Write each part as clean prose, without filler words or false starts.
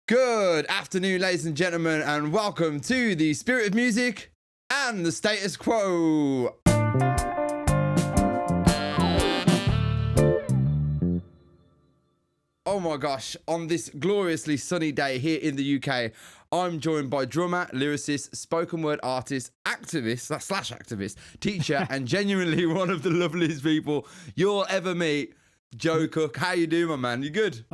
Good afternoon, ladies and gentlemen, and welcome to the Spirit of Music and the Status Quo. Oh my gosh, on this gloriously sunny day here in the UK, I'm joined by drummer, lyricist, spoken word artist, activist, slash activist, teacher, and genuinely one of the loveliest people you'll ever meet, Joe Cook. How you doing, my man? You good?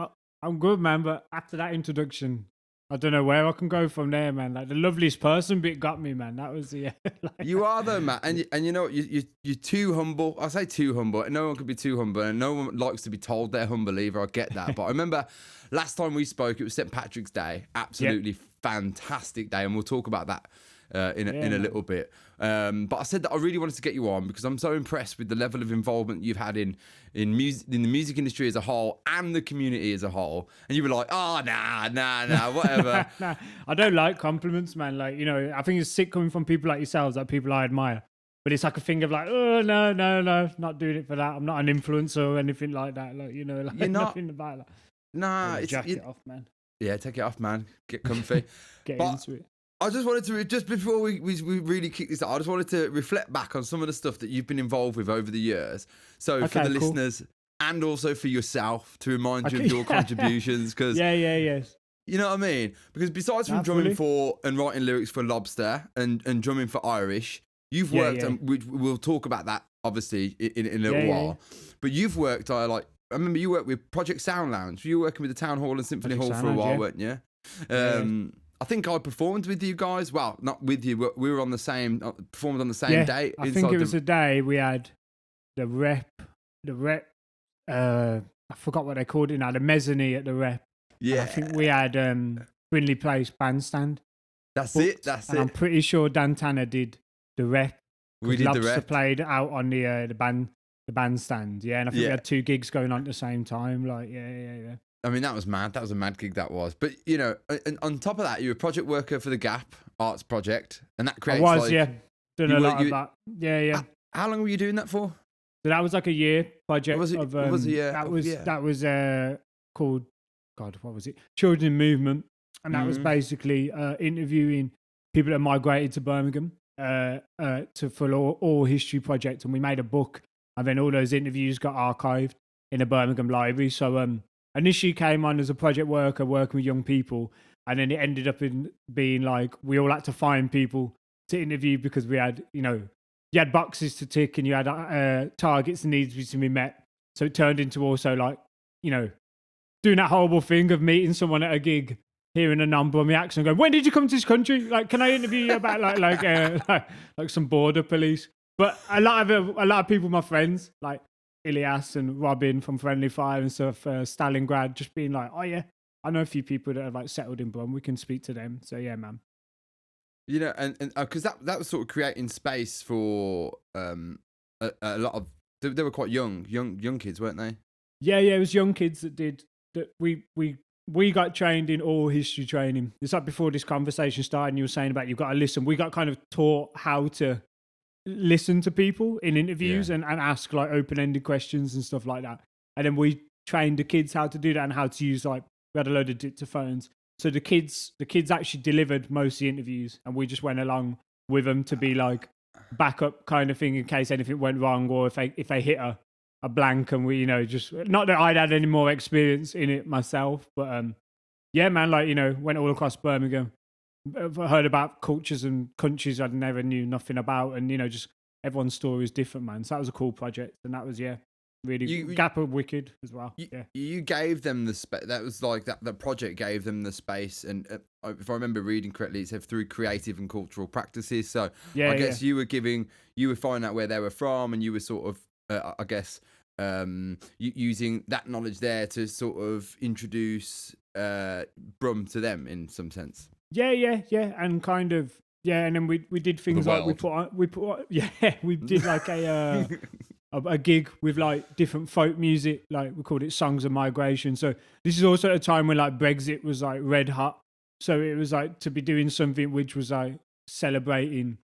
I'm good, man, but after that introduction, I don't know where I can go from there, man. Like, the loveliest person bit got me, man. That was, yeah. You are, though, Matt. And you know what? You're too humble. I say too humble. No one could be too humble, and no one likes to be told they're humble either. I get that. But I remember last time we spoke, it was St. Patrick's Day. Absolutely fantastic day, and we'll talk about that in a little bit. But I said that I really wanted to get you on because I'm so impressed with the level of involvement you've had in the music industry as a whole and the community as a whole. And you were like, oh, nah, whatever. Nah, I don't like compliments, man. Like, you know, I think it's sick coming from people like yourselves, like people I admire. But it's like a thing of like, oh, no, not doing it for that. I'm not an influencer or anything like that. Like, you know, like you're not, nothing about that. Nah, jack it off, man. Yeah, take it off, man. Get comfy. Get into it. I just wanted to, just before we really kick this out, I just wanted to reflect back on some of the stuff that you've been involved with over the years. So for the listeners and also for yourself to remind you of your contributions. Because yes. You know what I mean? Because besides from drumming for and writing lyrics for Lobster and drumming for Ire-ISH, you've worked, and we'll talk about that obviously in a little while. But you've worked, I remember you worked with Project Sound Lounge. You were working with the Town Hall and Symphony Hall for a while, weren't you? I think I performed with you guys. Well, not with you, but we were on the same, performed on the same day. I think it was a day we had the rep, I forgot what they called it now, the mezzanine at the rep. Yeah. And I think we had Brindley Place bandstand. That's booked, it. I'm pretty sure Dan Tanner did the rep. We did Lobster the rep. Played out on the bandstand. Yeah, and I think we had two gigs going on at the same time. Like, yeah. I mean, that was mad. That was a mad gig, that was. But, you know, and on top of that, you were a project worker for the Gap Arts Project. And that creates, Done a lot of that. Yeah. How long were you doing that for? So that was like a year project. Was a year? That was called, God, what was it? Children in Movement. And that was basically interviewing people that migrated to Birmingham for all history project. And we made a book. And then all those interviews got archived in the Birmingham library. So, initially came on as a project worker working with young people, and then it ended up in being like we all had to find people to interview because we had, you had boxes to tick and you had targets and needs to be met. So it turned into also like, doing that horrible thing of meeting someone at a gig, hearing a number on the accent, going, "When did you come to this country? Like, can I interview you about like some border police?" But a lot of people, my friends, like Ilias and Robin from Friendly Fire and stuff, Stalingrad, just being like, oh yeah, I know a few people that have like settled in Brum. We can speak to them. So yeah, man. And because that was sort of creating space for a lot of, they were quite young kids, weren't they? Yeah, it was young kids that did that. We got trained in all history training. It's like before this conversation started, and you were saying about you've got to listen. We got kind of taught how to listen to people in interviews and ask like open-ended questions and stuff like that. And then we trained the kids how to do that and how to use, like, we had a load of dictaphones. So the kids actually delivered most of the interviews, and we just went along with them to be like backup kind of thing in case anything went wrong, or if they hit a blank, and we, just not that I'd had any more experience in it myself, but yeah, man, like, went all across Birmingham. I've heard about cultures and countries I never knew nothing about, and just everyone's story is different, man. So that was a cool project, and that was really Gap of Wicked as well. You gave them the space. That was like that. The project gave them the space, and if I remember reading correctly, it said through creative and cultural practices. So I guess you were finding out where they were from, and you were sort of using that knowledge there to sort of introduce Brum to them in some sense. Yeah, and kind of, and then we did things like we did like a gig with like different folk music, like we called it Songs of Migration. So this is also at a time when like Brexit was like red hot, so it was like to be doing something which was like celebrating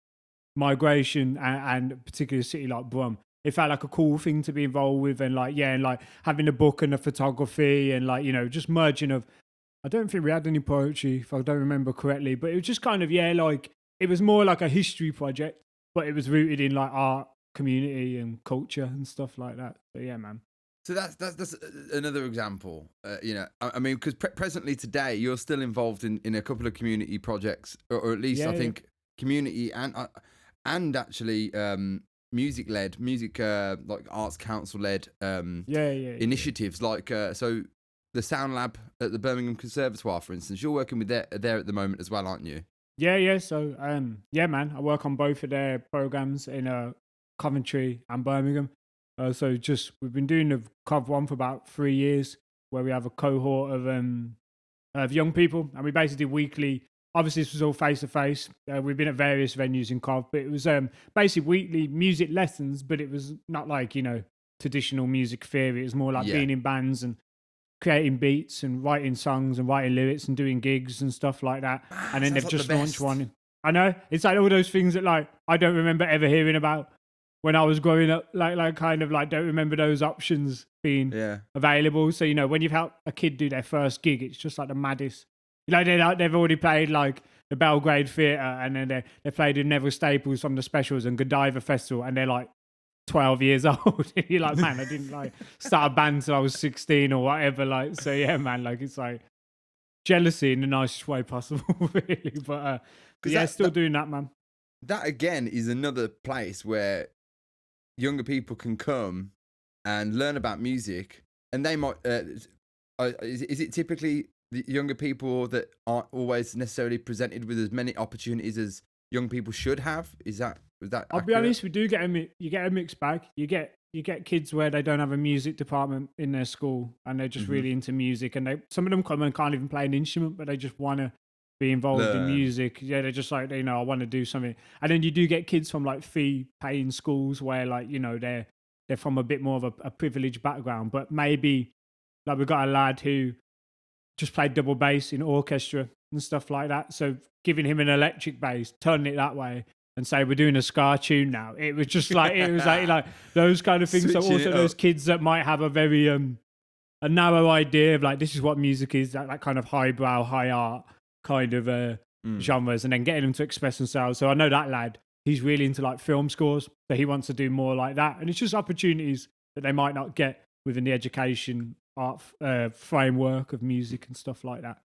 migration and particularly a city like Brum. It felt like a cool thing to be involved with, and like having a book and a photography and like just merging of I don't think we had any poetry, if I don't remember correctly, but it was just kind of, like, it was more like a history project, but it was rooted in like art, community and culture and stuff like that. So yeah, man. So that's another example. I mean, because presently today you're still involved in a couple of community projects, or at least I think community and actually music like arts council led initiatives like so the Sound Lab at the Birmingham Conservatoire, for instance. You're working with there at the moment as well, aren't you? Yeah. So man, I work on both of their programs in Coventry and Birmingham. So we've been doing the Cov one for about 3 years, where we have a cohort of young people, and we basically do weekly. Obviously, this was all face to face. We've been at various venues in Cov, but it was basically weekly music lessons. But it was not like traditional music theory. It was more like being in bands and creating beats and writing songs and writing lyrics and doing gigs and stuff like that. And then they've just launched one. I know, it's like all those things that like I don't remember ever hearing about when I was growing up, like kind of like don't remember those options being available. So, when you've helped a kid do their first gig, it's just like the maddest. They've already played like the Belgrade Theatre, and then they played in Neville Staples from the Specials and Godiva Festival, and they're like 12 years old. You're like, man, I didn't like start a band till I was 16 or whatever. Like, so yeah, man, like it's like jealousy in the nicest way possible, really. But still doing that, man. That again is another place where younger people can come and learn about music, and they might. Is it typically the younger people that aren't always necessarily presented with as many opportunities as young people should have? Was that? I'll be honest, we do get you get a mixed bag. You get kids where they don't have a music department in their school, and they're just really into music, and some of them come and can't even play an instrument, but they just want to be involved in music. Yeah, they're just like, I want to do something. And then you do get kids from like fee-paying schools where like, they're from a bit more of a privileged background, but maybe like we've got a lad who just played double bass in orchestra and stuff like that. So giving him an electric bass, turning it that way and say, we're doing a ska tune now. It was just like, it was like those kind of things. So also those kids that might have a very, a narrow idea of like, this is what music is, that kind of highbrow, high art kind of genres, and then getting them to express themselves. So I know that lad, he's really into like film scores, so he wants to do more like that. And it's just opportunities that they might not get within the education art framework of music and stuff like that.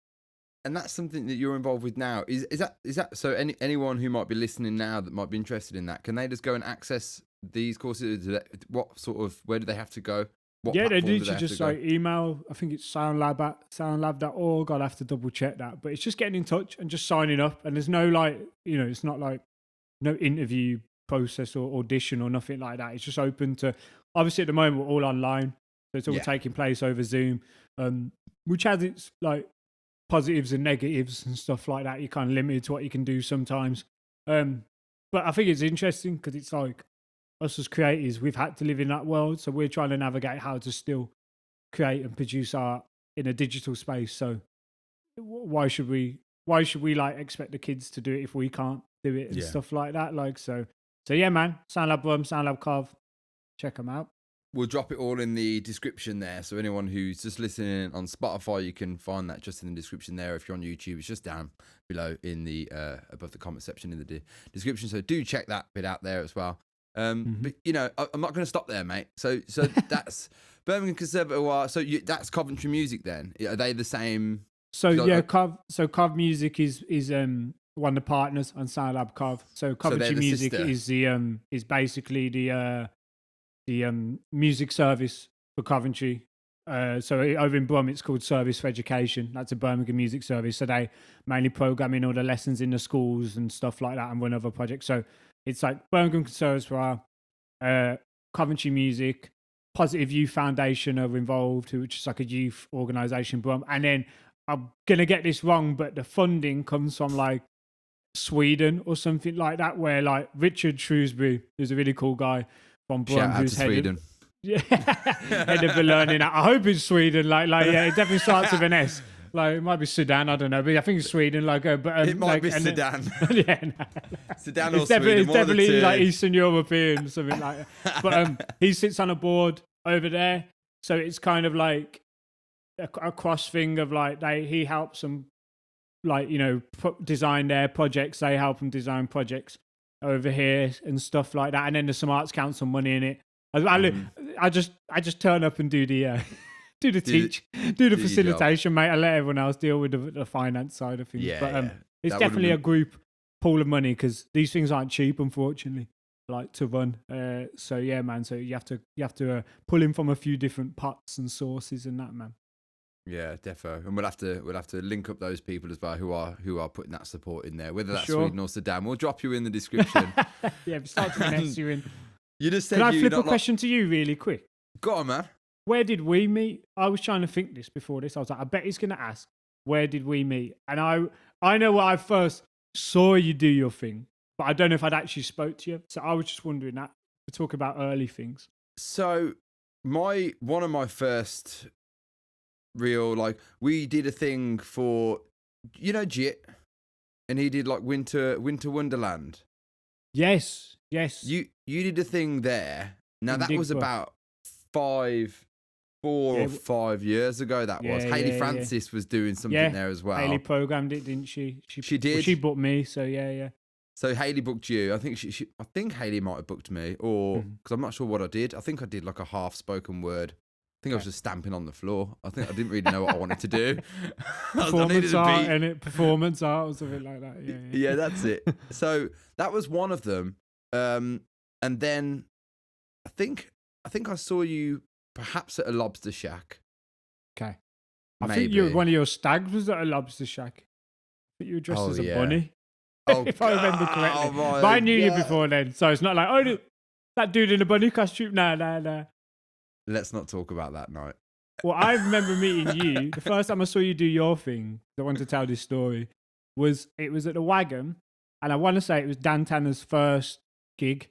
And that's something that you're involved with now. Is that so? Anyone who might be listening now that might be interested in that, can they just go and access these courses? Where do they have to go? They literally just like email. I think it's soundlab@soundlab.org. I'll have to double check that, but it's just getting in touch and just signing up. And there's no like, it's not like no interview process or audition or nothing like that. It's just open to. Obviously, at the moment we're all online, so it's all taking place over Zoom, which has its like positives and negatives and stuff like that. You're kind of limited to what you can do sometimes, but I think it's interesting because it's like, us as creators, we've had to live in that world, so we're trying to navigate how to still create and produce art in a digital space. So why should we like expect the kids to do it if we can't do it and stuff like that? Like so yeah, man. SoundLab Brum, SoundLab Cov, check them out. We'll drop it all in the description there, so anyone who's just listening on Spotify, you can find that just in the description there. If you're on YouTube, it's just down below in the above the comment section in the description. So do check that bit out there as well. But I'm not going to stop there, mate. So that's Birmingham Conservatoire. So that's Coventry Music then? Are they the same? So Cov Music is one of the partners on SoundLab Cov. So Coventry Music is basically the music service for Coventry. So over in Brum, it's called Service for Education. That's a Birmingham music service. So they mainly programming all the lessons in the schools and stuff like that, and run other projects. So it's like Birmingham Conservatoire, Coventry Music, Positive Youth Foundation are involved, which is like a youth organisation. And then I'm going to get this wrong, but the funding comes from like Sweden or something like that, where like Richard Shrewsbury, who's a really cool guy from Brum, who's head of the learning. I hope it's Sweden. It definitely starts with an S. Like it might be Sudan, I don't know, but I think it's Sweden. But it might be Sudan. Sudan or it's Sweden. It's definitely like Eastern European, something like that. But he sits on a board over there, so it's kind of like a cross thing of like he helps them, like, you know, design their projects. They help them design projects over here and stuff like that. And then there's some arts council money in it. I just turn up and do the do the facilitation, mate. I let everyone else deal with the finance side of things. Yeah, but yeah. it's That definitely would've a group pool of money because these things aren't cheap, unfortunately, like to run. So yeah, man. So you have to pull in from a few different pots and sources and that, man. Yeah, defo. And we'll have to link up those people as well who are putting that support in there, whether that's Sure. Sweden or Sudan. We'll drop you in the description. Yeah, start to mess you in. You just said Can I you flip not a question to you really quick? Go on, man. Where did we meet? I was trying to think this before this. I was like, I bet he's going to ask, where did we meet? And I know what I first saw you do your thing, but I don't know if I'd actually spoke to you. So I was just wondering that. We talk about early things. So one of my first real, like, we did a thing for, you know, Jit, and he did like Winter Wonderland. Yes. You did a thing there. Now In that was Digby. about 4 or 5 years ago. That was Hayley Francis was doing something there as well. Hayley programmed it, didn't she? She did. Well, she booked me, so yeah. So Hayley booked you. I think I think Hayley might have booked me, or because I'm not sure what I did. I think I did like a half spoken word. I think I was just stamping on the floor. I think I didn't really know what I wanted to do. Performance art, and performance art or something like that. Yeah, that's it. So that was one of them. And then I think I saw you perhaps at a lobster shack. Okay. Maybe. I think one of your stags was at a lobster shack. I think you were dressed as a bunny. Oh, if I remember correctly. Oh, but I knew you before then, so it's not like, oh, that dude in a bunny costume. Nah. Let's not talk about that night. Well, I remember meeting you. The first time I saw you do your thing, I want to tell this story, it was at the Wagon, and I want to say it was Dan Tanner's first gig.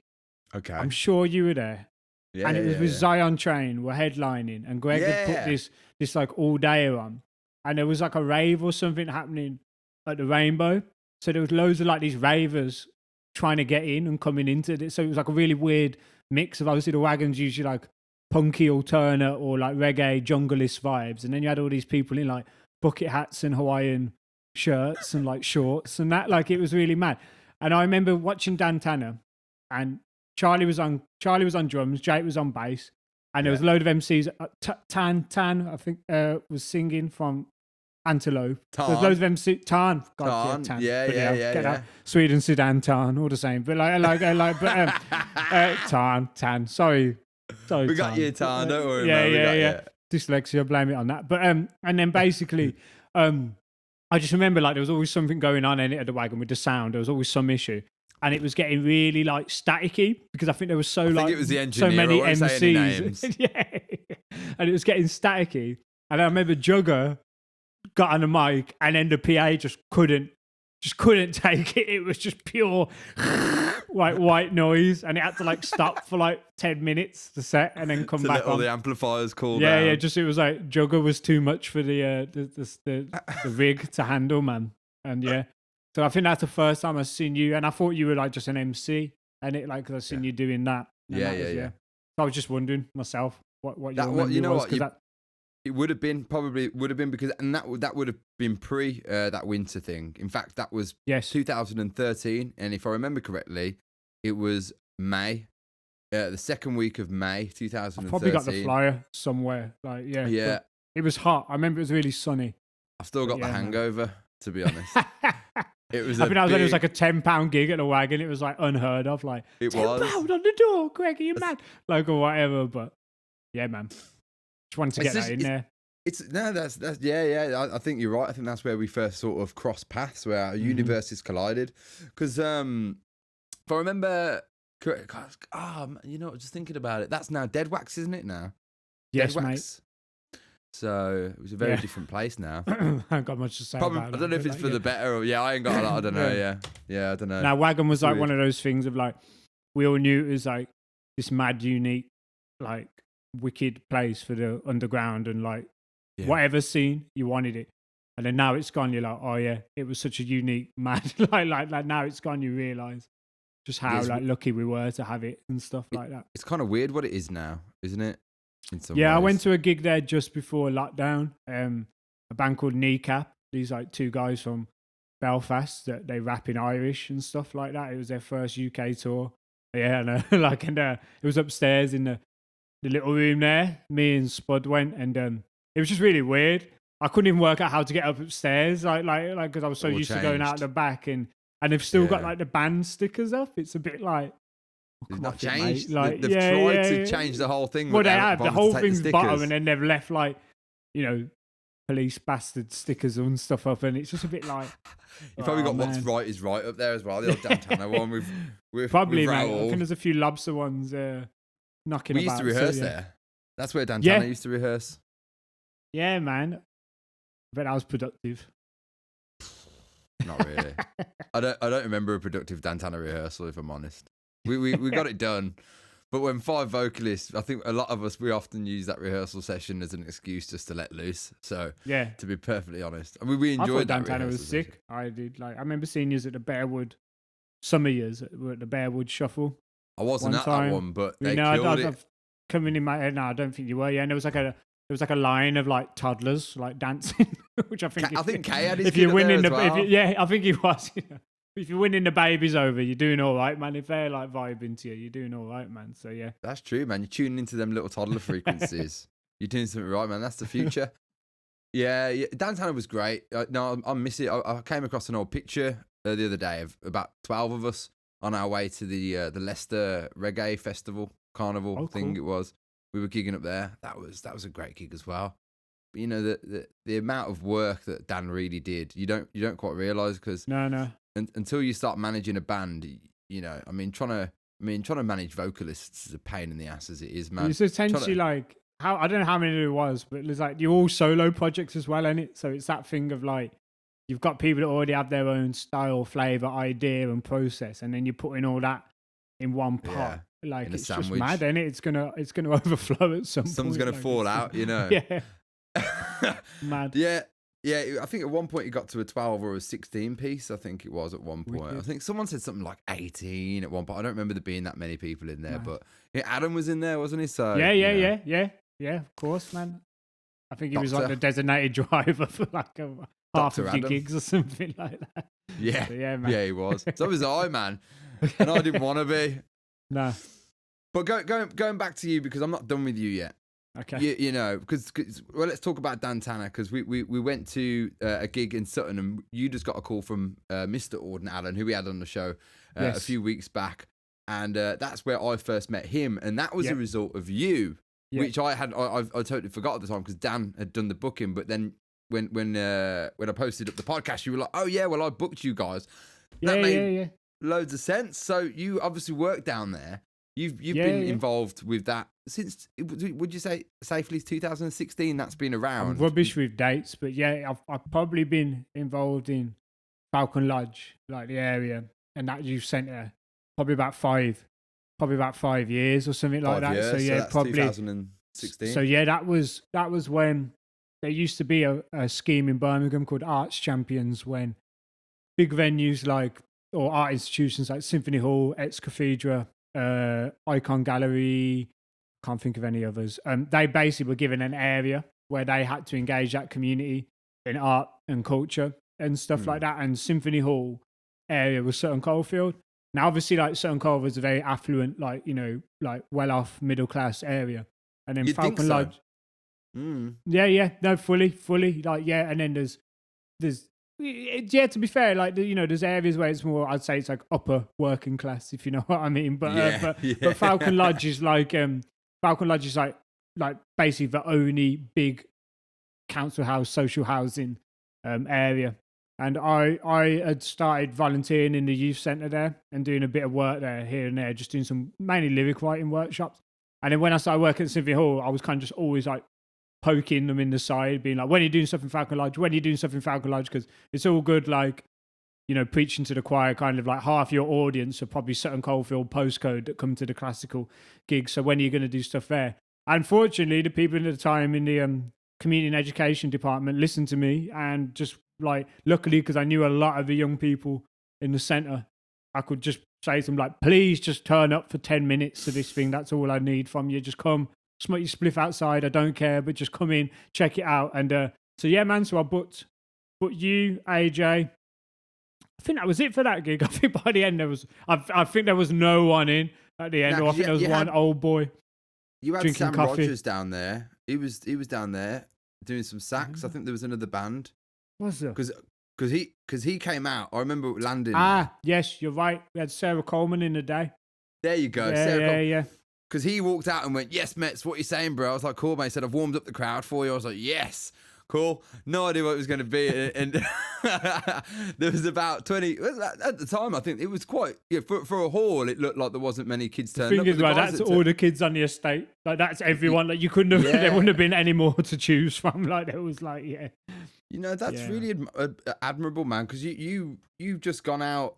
Okay. I'm sure you were there. Yeah, and it was with Zion Train were headlining, and Greg had put this like all dayer on, and there was like a rave or something happening at the Rainbow. So there was loads of like these ravers trying to get in and coming into it. So it was like a really weird mix of, obviously the Wagon's usually like punky alternate or like reggae junglist vibes, and then you had all these people in like bucket hats and Hawaiian shirts and like shorts and that. Like it was really mad. And I remember watching Dan Tanner, and Charlie was on drums, Jake was on bass, and there was a load of MCs. Tan, I think, was singing from Antelope. There's loads of MCs. Tan. God, Tan. Tan. Yeah. Out. Sweden, Sudan, Tan, all the same. But Tan. Sorry. We got you, Tan. Don't worry, man. Yeah. Dyslexia, blame it on that. But and then basically, I just remember like there was always something going on in it at the Wagon with the sound. There was always some issue. And it was getting really like staticky because I think there was so it was the engineer. so many I won't say any MCs. names. Yeah. And it was getting staticky. And I remember Jugger got on the mic, and then the PA just couldn't take it. It was just pure like white noise, and it had to like stop for like 10 minutes to set and then come back all on. the amplifiers cool Yeah, down. yeah. Just it was like Jugger was too much for the rig to handle, man. And yeah. So I think that's the first time I've seen you, and I thought you were like just an MC, and it like, 'cause I've seen you doing that. Yeah. So I was just wondering myself what That, your what, you know was, what? It would have been because, and that would have been pre that winter thing. In fact, that was 2013, and if I remember correctly, it was May, the second week of May 2013. I probably got the flyer somewhere. Like yeah. It was hot. I remember it was really sunny. I've still got the hangover, to be honest. It was. I think it was like a £10 gig at the Wagon. It was like unheard of. Like it £10 was on the door, Greg. Are you mad? Like or whatever. But yeah, man. Just wanted to get that in there. That's I think you're right. I think that's where we first sort of crossed paths, where our universes collided. Because if I remember correct, just thinking about it, that's now Dead Wax, isn't it now? Yes, Dead Wax. mate. So it was a very different place now. I haven't got much to say about it. I don't know if it's for the better or I ain't got a lot. I don't know. Yeah, I don't know. Now Wagon was like one of those things of like, we all knew it was like this mad, unique, like wicked place for the underground and like whatever scene you wanted it. And then now it's gone. You're like, oh yeah, it was such a unique, mad. like now it's gone. You realise just how like lucky we were to have it and stuff like that. It's kind of weird what it is now, isn't it? in some Yeah, I ways. went to a gig there just before lockdown. A band called Kneecap. These like two guys from Belfast that they rap in Irish and stuff like that. It was their first UK tour. Yeah, and it was upstairs in the little room there. Me and Spud went, and it was just really weird. I couldn't even work out how to get up upstairs, like because I was so All used to going out changed. the back, and they've still got Yeah. like the band stickers up. It's a bit like It's come not off it, mate. changed. Like, They've tried to change the whole thing. Well, they without have. The bothering to whole take thing's the bottom, stickers. and then they've left like, police bastard stickers and stuff up, and it's just a bit like. You probably got man. What's Right Is Right up there as well. The old Dantana one with Probably, with mate. I Raoul. think there's a few Lobster ones knocking We about. used to rehearse so, yeah. there. That's where Dantana Yeah. used to rehearse. Yeah, man. But I was productive. Not really. I don't remember a productive Dantana rehearsal, if I'm honest. We got it done. But when 5 vocalists, I think a lot of us, we often use that rehearsal session as an excuse just to let loose. So, Yeah. to be perfectly honest, I mean, we I enjoyed thought that Dantana was rehearsal sick. session. I did. Like I remember seeing you at the Bearwood summer years at the Bearwood Shuffle. I wasn't one at time. that one, but they No, killed it. I've coming in my head. No, I don't think you were. Yeah, and there was like a line of like toddlers like dancing, which I think. I think Kay had his if kid you're up there winning as the, well. yeah, I think he was. If you're winning the babies over, you're doing all right, man. If they're like vibing to you, you're doing all right, man. So yeah, That's true, man. You're tuning into them little toddler frequencies. You're doing something right, man. That's the future. Yeah. Dantana was great. No, I miss it. I came across an old picture the other day of about 12 of us on our way to the Leicester Reggae Festival Carnival thing. Cool. It was. We were gigging up there. That was a great gig as well. But the amount of work that Dan really did, you don't quite realise because no. until you start managing a band, I mean, trying to manage vocalists is a pain in the ass as it is, man. It's essentially like how I don't know how many there was, but it's like you're all solo projects as well, isn't it? So it's that thing of like you've got people that already have their own style, flavour, idea, and process, and then you're putting all that in one pot. Like in a it's just sandwich. mad, isn't it? It's gonna overflow at some point. Someone's gonna like, fall out, Yeah, mad. Yeah. I think at one point it got to a 12 or a 16 piece. I think it was at one point. Wicked. I think someone said something like 18 at one point. I don't remember there being that many people in there, Nice. but Adam was in there, wasn't he? So Yeah, of course, man. I think he was like Doctor. the designated driver for like half Dr. of your Adam. gigs or something like that. Yeah, So, yeah, man. yeah, he was. So was I, man, and I didn't want to be. No, But going back to you because I'm not done with you yet. okay. Because let's talk about Dantana because we went to a gig in Sutton and you just got a call from Mr. Auden Allen who we had on the show a Yes. few weeks back, and that's where I first met him, and that was a Yep. result of you, Yep. which I totally forgot at the time because Dan had done the booking, but then when I posted up the podcast, you were like, oh yeah, well I booked you guys. That made loads of sense. So you obviously work down there. You've been involved with that since, would you say safely 2016? That's been around. I'm rubbish with dates, but yeah, I've probably been involved in Falcon Lodge, like the area, and that youth centre, probably about 5 years or something like 5 that. years, So yeah, that's probably 2016. So yeah, that was when there used to be a scheme in Birmingham called Arts Champions, when big venues or art institutions like Symphony Hall, Ex Cathedra, Icon Gallery, can't think of any others. They basically were given an area where they had to engage that community in art and culture and stuff like that. And Symphony Hall area was Sutton Coldfield. Now, obviously, like Sutton Coldfield was a very affluent, like well-off middle class area, and then You'd think Falcon so. Lodge. Yeah, no, fully, and then there's to be fair, there's areas where it's more, I'd say it's like upper working class, if you know what I mean. But but Falcon Lodge is like basically the only big council house, social housing area. And I had started volunteering in the youth centre there and doing a bit of work there here and there, just doing some mainly lyric writing workshops. And then when I started working at Symphony Hall, I was kind of just always like poking them in the side, being like, when are you doing stuff in Falcon Lodge? When are you doing stuff in Falcon Lodge? Because it's all good, preaching to the choir, kind of like half your audience are probably Sutton Coldfield postcode that come to the classical gigs. So when are you going to do stuff there? Unfortunately, the people at the time in the community and education department listened to me, and just luckily, because I knew a lot of the young people in the centre, I could just say to them, please just turn up for 10 minutes to this thing. That's all I need from you. Just come smoke your spliff outside. I don't care, but just come in, check it out. And so yeah, man. So I booked you, AJ. I think that was it for that gig. I think by the end I think there was no one in at the end. Or I think there was one old boy. You had drinking Sam coffee. Rogers down there. He was down there doing some sax. I think there was another band. Was there? Because he came out. I remember landing. Yes, you're right. We had Sarah Coleman in the day. There you go. Yeah. Because he walked out and went, "Yes, Mets, what you saying, bro?" I was like, "Cool, mate." He said, "I've warmed up the crowd for you." I was like, "Yes, cool." No idea what it was going to be. And there was about 20 at the time. I think it was quite for a hall. It looked like there wasn't many kids turning up. The thing is, right, that's all the kids on the estate. Like that's everyone. Like you couldn't have. There wouldn't have been any more to choose from. Like there was like that's really admirable, man. Because you've just gone out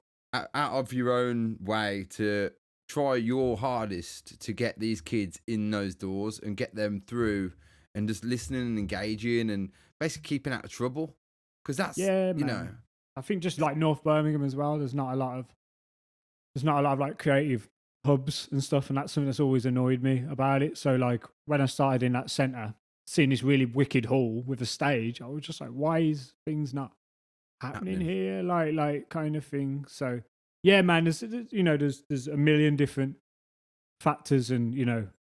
of your own way to try your hardest to get these kids in those doors and get them through and just listening and engaging and basically keeping out of trouble. Because that's, I think just like North Birmingham as well, there's not a lot of like creative hubs and stuff. And that's something that's always annoyed me about it. So like when I started in that centre, seeing this really wicked hall with a stage, I was just like, why is things not happening here? Like kind of thing. So yeah, man, there's a million different factors. And,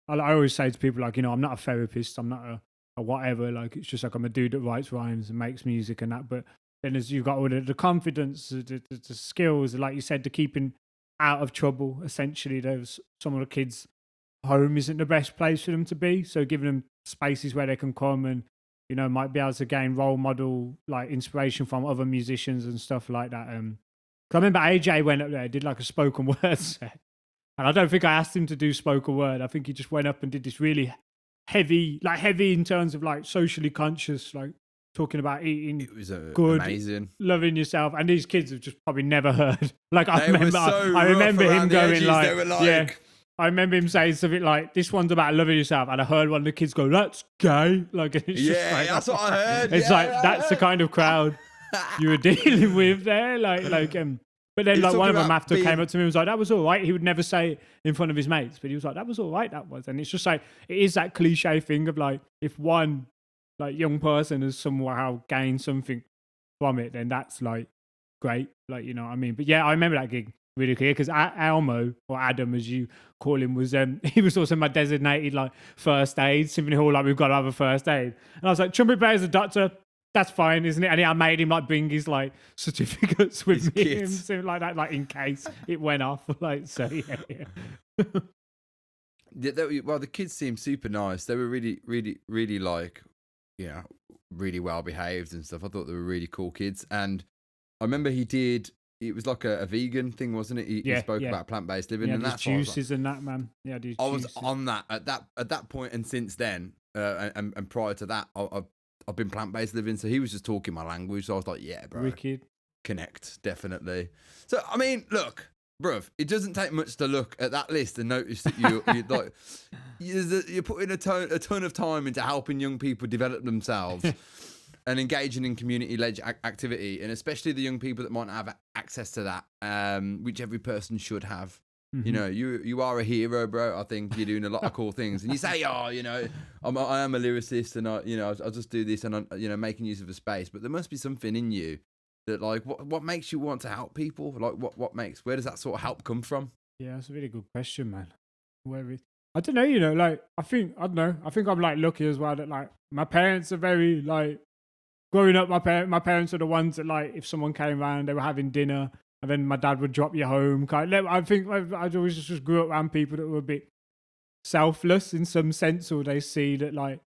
I always say to people like, I'm not a therapist. I'm not a whatever. Like, it's just like I'm a dude that writes rhymes and makes music and that. But then as you've got all the confidence, the skills, like you said, the keeping out of trouble, essentially, there's some of the kids' home isn't the best place for them to be. So giving them spaces where they can come and, might be able to gain role model, like inspiration from other musicians and stuff like that. I remember AJ went up there, did like a spoken word set. And I don't think I asked him to do spoken word. I think he just went up and did this really heavy in terms of like socially conscious, like talking about eating good, amazing, loving yourself. And these kids have just probably never heard. Like I remember him going like, I remember him saying something like, "This one's about loving yourself," and I heard one of the kids go, "That's gay." Like, it's just like, that's what I heard. It's that's the kind of crowd you were dealing with there, but then like one of them after came up to me and was like, "That was all right." He would never say it in front of his mates, but he was like, "That was all right, that was." And it's just like, it is that cliche thing of like, if one like young person has somehow gained something from it, then that's like great, like, you know what I mean? But yeah, I remember that gig really clear because Elmo, or Adam as you call him, was he was also my designated like first aid symphony hall, like we've got to have a first aid, and I was like, trumpet player's a doctor. That's fine, isn't it? And I made him like bring his like certificates with him, something like that, like in case it went off. Like, so yeah. Well, the kids seemed super nice. They were really, really, really like, really well behaved and stuff. I thought they were really cool kids. And I remember it was like a vegan thing, wasn't it? He spoke about plant-based living, and that's juices and that, man. Yeah, I was on that at that point, and since then, and prior to that, I've been plant-based living, so he was just talking my language. So I was like, yeah, bro. Wicked. Connect, definitely. So, I mean, look, bruv, it doesn't take much to look at that list and notice that you're putting a ton of time into helping young people develop themselves and engaging in community-led activity, and especially the young people that might not have access to that, which every person should have. Mm-hmm. You are a hero, bro. I think you're doing a lot of cool things, and you say, I am a lyricist, and I'll just do this, and I'm making use of a space. But there must be something in you that, like, what makes you want to help people? Like, where does that sort of help come from? Yeah, that's a really good question, man. I don't know, like, I think I'm like lucky as well that like my parents are very like, growing up, my parents are the ones that like, if someone came around, they were having dinner, and then my dad would drop you home. I think I always just grew up around people that were a bit selfless in some sense, or they see that like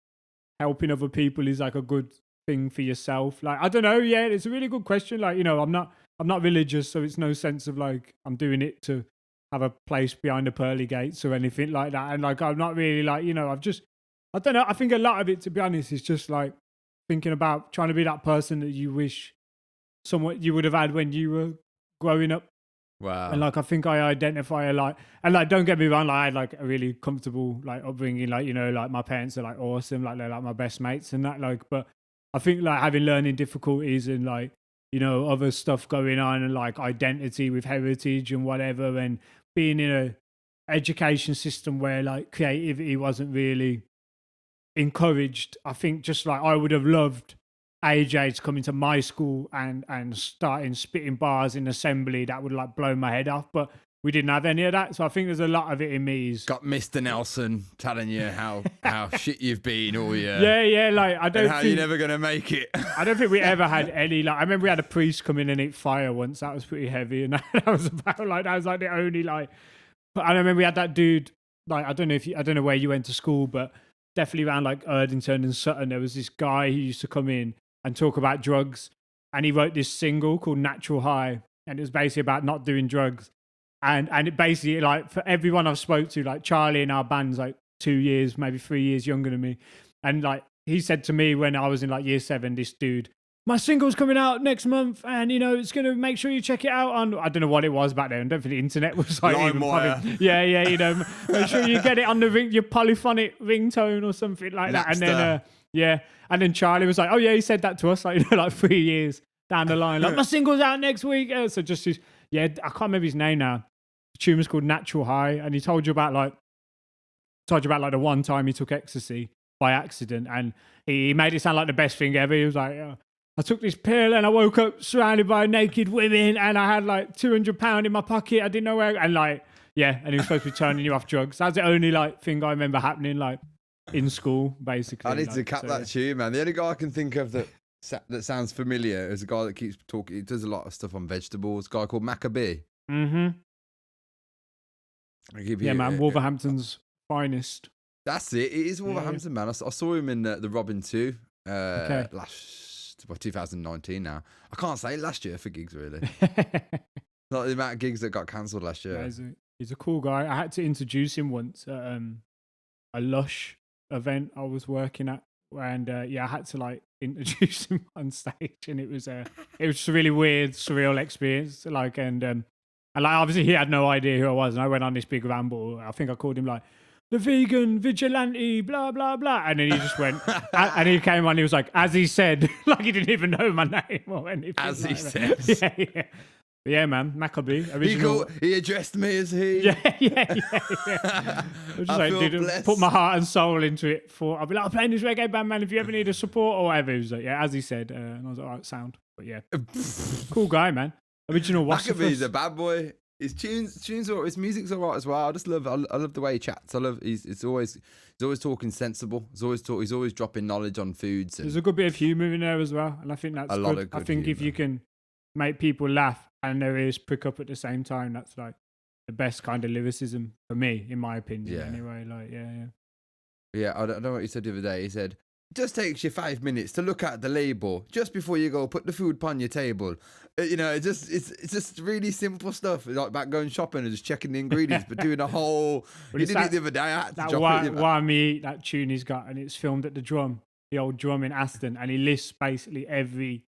helping other people is like a good thing for yourself. Like, I don't know. Yeah, it's a really good question. Like, I'm not religious, so it's no sense of like I'm doing it to have a place behind the pearly gates or anything like that. And like, I'm not really like, I don't know. I think a lot of it, to be honest, is just like thinking about trying to be that person that you wish someone you would have had when you were growing up. Wow. And like, I think I identify a lot, and like, don't get me wrong, like I had like a really comfortable like upbringing, like, like my parents are like awesome, like they're like my best mates and that, like, but I think like having learning difficulties and like, other stuff going on, and like identity with heritage and whatever, and being in a education system where like creativity wasn't really encouraged. I think just like I would have loved AJ to come into my school and starting spitting bars in assembly, that would like blow my head off. But we didn't have any of that. So I think there's a lot of it in me. Got Mr. Nelson telling you how shit you've been all year. Yeah. Like I don't and how think you're never gonna make it. I don't think we ever had any. Like I remember we had a priest come in and eat fire once. That was pretty heavy, and that was like the only like. But I remember we had that dude. Like I don't know where you went to school, but definitely around like Erdington and Sutton, there was this guy who used to come in and talk about drugs, and he wrote this single called Natural High, and it was basically about not doing drugs. And it basically, like, for everyone I've spoke to, like Charlie in our band's like 2 years, maybe 3 years younger than me. And like he said to me when I was in like year 7, this dude, my single's coming out next month, and it's gonna make sure you check it out on. I don't know what it was back then. I don't think the internet was like even yeah. Make sure you get it on the your polyphonic ringtone or something like that. And then and then Charlie was like, oh yeah, he said that to us like like 3 years down the line, like my single's out next week. So just I can't remember his name now. The tune was called Natural High, and he told you about like the one time he took ecstasy by accident, and he made it sound like the best thing ever. He was like, I took this pill and I woke up surrounded by naked women, and I had like £200 in my pocket. I didn't know where, and like and he was supposed to be turning you off drugs. That's the only like thing I remember happening like in school, basically. I need to cap that tune, man. The only guy I can think of that sounds familiar is a guy that keeps talking. He does a lot of stuff on vegetables. A guy called Maccabee. Mm-hmm. Man, Wolverhampton's finest. That's it. It is Wolverhampton, man. I saw him in the Robin 2 last 2019 now. I can't say last year for gigs, really. Not the amount of gigs that got cancelled last year. Yeah, he's a cool guy. I had to introduce him once at a Lush event I was working at. And I had to like introduce him on stage, and it was a really weird, surreal experience. Like, and like obviously he had no idea who I was, and I went on this big ramble. I think I called him like the vegan vigilante, blah blah blah, and then he just went, and he came on. He was like, as he said, like he didn't even know my name or anything. As like he that. said, yeah, man, Maccabee. Original. He addressed me as he. Yeah. I was just like, dude, put my heart and soul into it. I'll be like, I'm playing this reggae band, man. If you ever need a support or whatever, he was like, as he said, and I was like, all right, sound. But yeah, cool guy, man. Original Maccabee's a bad boy. His his music's alright as well. I love the way he chats. He's always talking sensible. He's always dropping knowledge on foods. There's a good bit of humour in there as well, and I think that's good. I think if you can make people laugh and their ears prick up at the same time, that's like the best kind of lyricism for me, in my opinion. Yeah. Anyway, like Yeah, I don't know what he said the other day. He said, it just takes you 5 minutes to look at the label just before you go put the food upon your table. It's just really simple stuff. Like back going shopping and just checking the ingredients, but doing a whole. He did it the other day. I had to drop it. Why Me Eat, that tune he's got, and it's filmed at the old Drum in Aston, and he lists basically every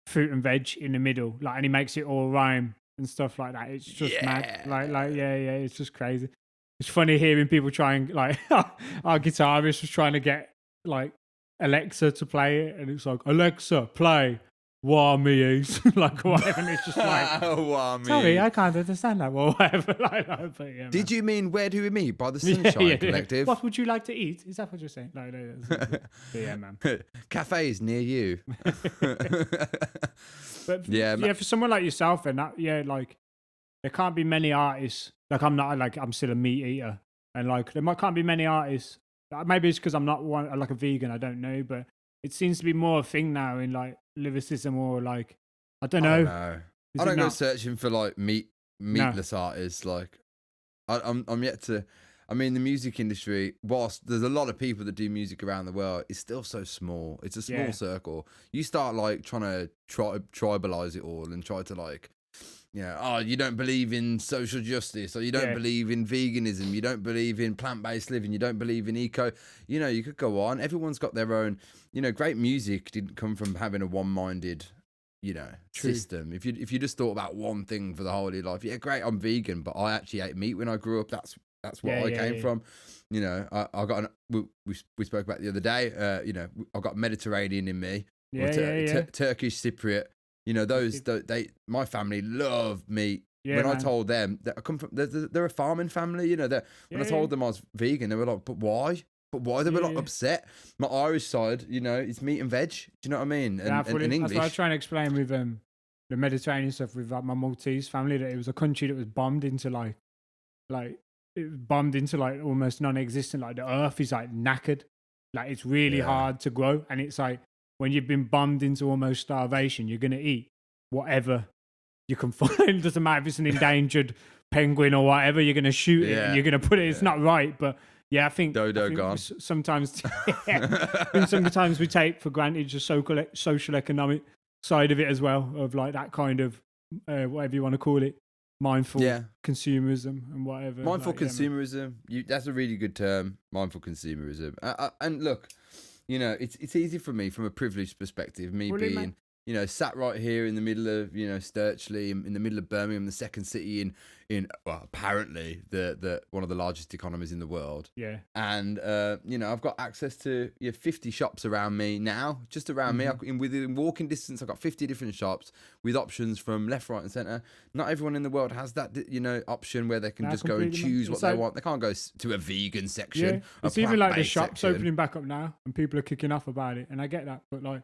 fruit and veg in the middle, like, and he makes it all rhyme and stuff like that. It's just mad. It's just crazy. It's funny hearing people trying, like, our guitarist was trying to get like Alexa to play it, and it's like, Alexa, play Why Me Eat, like whatever, and it's just like, sorry, I can't understand that, or whatever. But did you mean Where Do We Meet by the Sunshine Collective? What would you like to eat? Is that what you're saying? No. Yeah, man. Cafes near you. But for someone like yourself, and that, like, there can't be many artists. Like, I'm still a meat eater, and like there can't be many artists. Maybe it's because I'm not like a vegan. I don't know, but it seems to be more a thing now in like lyricism, or like I don't know. I don't go searching for like meatless artists. Like I'm yet to. I mean, the music industry, whilst there's a lot of people that do music around the world, it's still so small. It's a small circle. You start like trying to tribalize it all and try to like. You don't believe in social justice, or you don't believe in veganism, you don't believe in plant-based living, you don't believe in eco. You could go on. Everyone's got their own. Great music didn't come from having a one-minded, system. If you just thought about one thing for the whole of your life, great, I'm vegan, but I actually ate meat when I grew up. That's what I came from. I got we spoke about the other day. I got Mediterranean in me. Turkish Cypriot. My family love meat. When I told them that I come from, they're a farming family. When I told them I was vegan, they were like, "But why?" But why they were like upset? My Irish side, you know, it's meat and veg. Do you know what I mean? And English. That's what I was trying to explain with the Mediterranean stuff with like, my Maltese family, that it was a country that was bombed into like it was bombed into like almost non-existent. Like the earth is like knackered. Like it's really hard to grow, and it's like when you've been bombed into almost starvation, you're gonna eat whatever you can find. Doesn't matter if it's an endangered penguin or whatever. You're gonna shoot it and you're gonna put it. It's not right, but yeah, I think sometimes sometimes we take for granted the social economic side of it as well, of like that kind of whatever you want to call it, mindful consumerism and whatever. Mindful consumerism. That's a really good term. Mindful consumerism. And look, you know, it's easy for me from a privileged perspective. Being, you know, sat right here in the middle of, you know, Sturchley, in the middle of Birmingham, the second city in well, apparently the one of the largest economies in the world. Yeah. And you know, I've got access to 50 shops around me now, just around me. Within walking distance, I've got 50 different shops with options from left, right, and centre. Not everyone in the world has that, you know, option where they can just go and choose what they want. They can't go to a vegan section. Yeah. It's even like the shops opening back up now, and people are kicking off about it, and I get that, but like,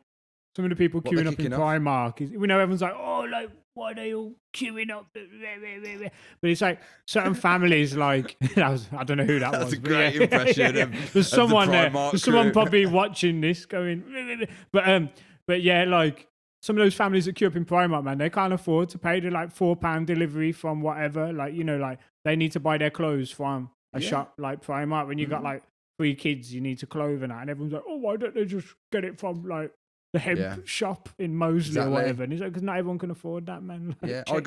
some of the people queuing up in Primark, we know everyone's like, oh, like, why are they all queuing up? But it's like certain families, like, I don't know who that was. That's a great impression. There's someone there. There's someone probably watching this going, but yeah, like, some of those families that queue up in Primark, man, they can't afford to pay the like £4 delivery from whatever. Like, you know, like, they need to buy their clothes from a shop like Primark. When you got like 3 kids, you need to clothe and that. And everyone's like, oh, why don't they just get it from like the hemp shop in Moseley or whatever? And he's like, because not everyone can afford that, man. Like, I'll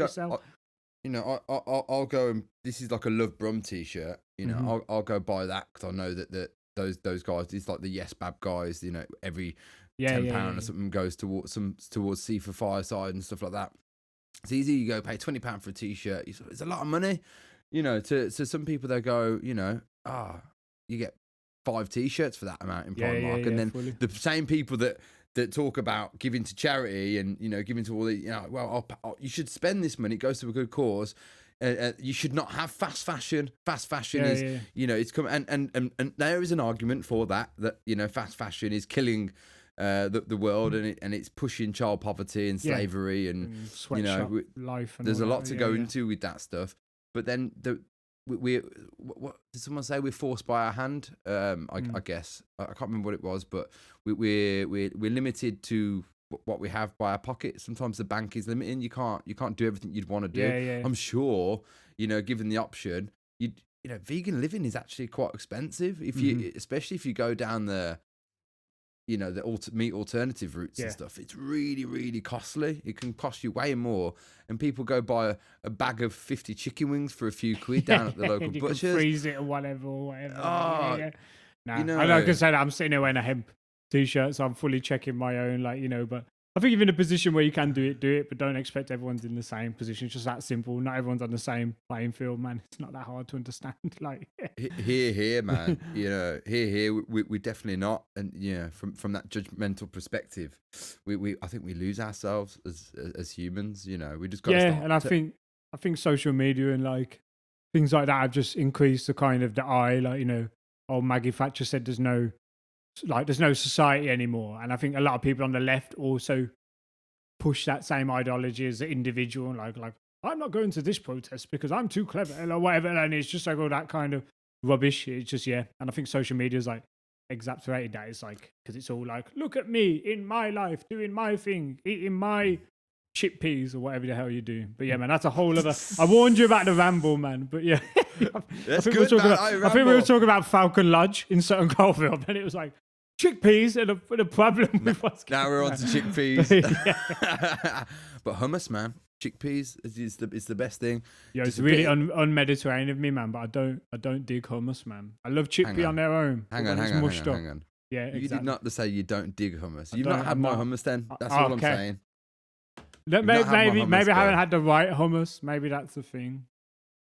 go and this is like a Love Brum t-shirt. You know, I'll go buy that because I know that those guys, it's like the Yes Bab guys. You know, every £10 or something goes towards C for Fireside and stuff like that. It's easy. You go pay £20 for a t-shirt. It's a lot of money. You know, to some people they go, you know, you get 5 t-shirts for that amount in Primark, and then the same people that talk about giving to charity and, you know, giving to all the, you know, well, you should spend this money. It goes to a good cause. You should not have fast fashion. Fast fashion is, you know, it's come and there is an argument for that, you know, fast fashion is killing the world and it's pushing child poverty and slavery and you know, life. And there's a lot to go into with that stuff. But then what did someone say? We're forced by our hand. I guess I can't remember what it was, but we're limited to what we have by our pocket. Sometimes the bank is limiting. You can't do everything you'd want to do. I'm sure, you know, given the option, you know, vegan living is actually quite expensive. If you, especially if you go down the, you know, the meat alternative routes and stuff, it's really, really costly. It can cost you way more. And people go buy a bag of 50 chicken wings for a few quid down at the local butcher's. Can freeze it or whatever. Nah, you know, like I said, I'm sitting there wearing a hemp t-shirt, so I'm fully checking my own, like, you know, but I think you're in a position where you can do it, but don't expect everyone's in the same position. It's just that simple. Not everyone's on the same playing field, man. It's not that hard to understand. Like, here, man. You know, here, we definitely not. And yeah, from that judgmental perspective, I think we lose ourselves as humans. You know, we just got to start. And I think social media and like things like that have just increased the kind of the eye. Like, you know, old Maggie Thatcher said, there's no society anymore. And I think a lot of people on the left also push that same ideology as an individual, like I'm not going to this protest because I'm too clever or whatever. And it's just like all that kind of rubbish. It's just, and I think social media is like exacerbated that. It's like, because it's all like, look at me in my life, doing my thing, eating my chickpeas or whatever the hell you do. But yeah, man, that's a whole other, I warned you about the ramble, man. But yeah, I think we were talking about Falcon Lodge in Sutton Coldfield, and it was like chickpeas and the problem with what's now we're on to chickpeas. But hummus, man, chickpeas is the best thing. Yeah, it's really un-Mediterranean of me, man. But I don't dig hummus, man. I love chickpea on their own. Hang on. Yeah, exactly. You did not say you don't dig hummus. You've not had my hummus then. That's all I'm saying. Maybe I haven't had the right hummus. Maybe that's the thing.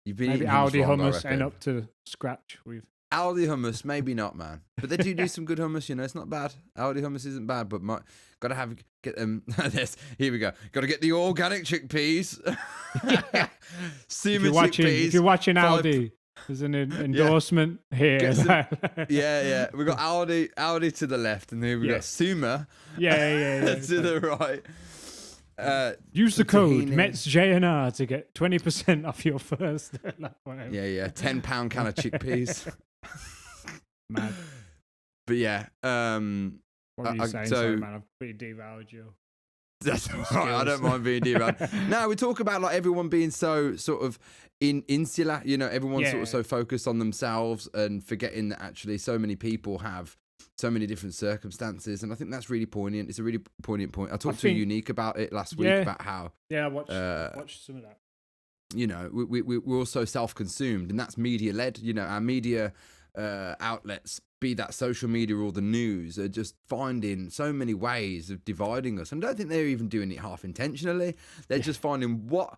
You've been maybe Aldi hummus ain't up to scratch with. Aldi hummus, maybe not, man. But they do some good hummus, you know. It's not bad. Aldi hummus isn't bad, but get them. Here we go. Got to get the organic chickpeas. If you're watching Aldi, There's an endorsement here. Yeah. We got Audi to the left, and then we got Suma. Yeah. To the right. Use the code METSJNR to get 20% off your first. Yeah. £10 can of chickpeas. Mad. But yeah. What were you saying? Sorry, man. I've pretty devalued you. That's all right. I don't mind being devalued. No, we talk about like everyone being so sort of insular. You know, everyone's sort of so focused on themselves and forgetting that actually so many people have so many different circumstances, and I think that's really poignant. It's a really poignant point. I talked to Unique about it last week about how I watched some of that. You know, we're also self-consumed, and that's media-led. You know, our media outlets, be that social media or the news, are just finding so many ways of dividing us. And I don't think they're even doing it half intentionally. They're just finding what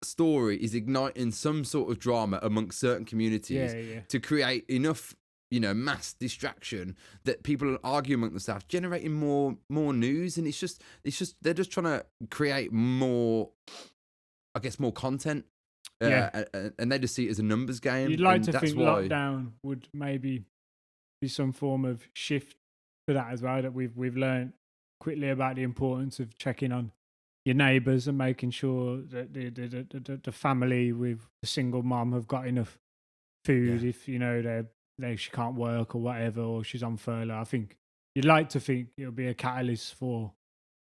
story is igniting some sort of drama amongst certain communities to create enough, you know, mass distraction that people argue among themselves, generating more news. And it's just they're just trying to create more, I guess, more content. And they just see it as a numbers game. You'd like to think lockdown would maybe be some form of shift to that as well, that we've learned quickly about the importance of checking on your neighbours and making sure that the family with the single mom have got enough food if, you know, she can't work or whatever, or she's on furlough. I think you'd like to think it'll be a catalyst for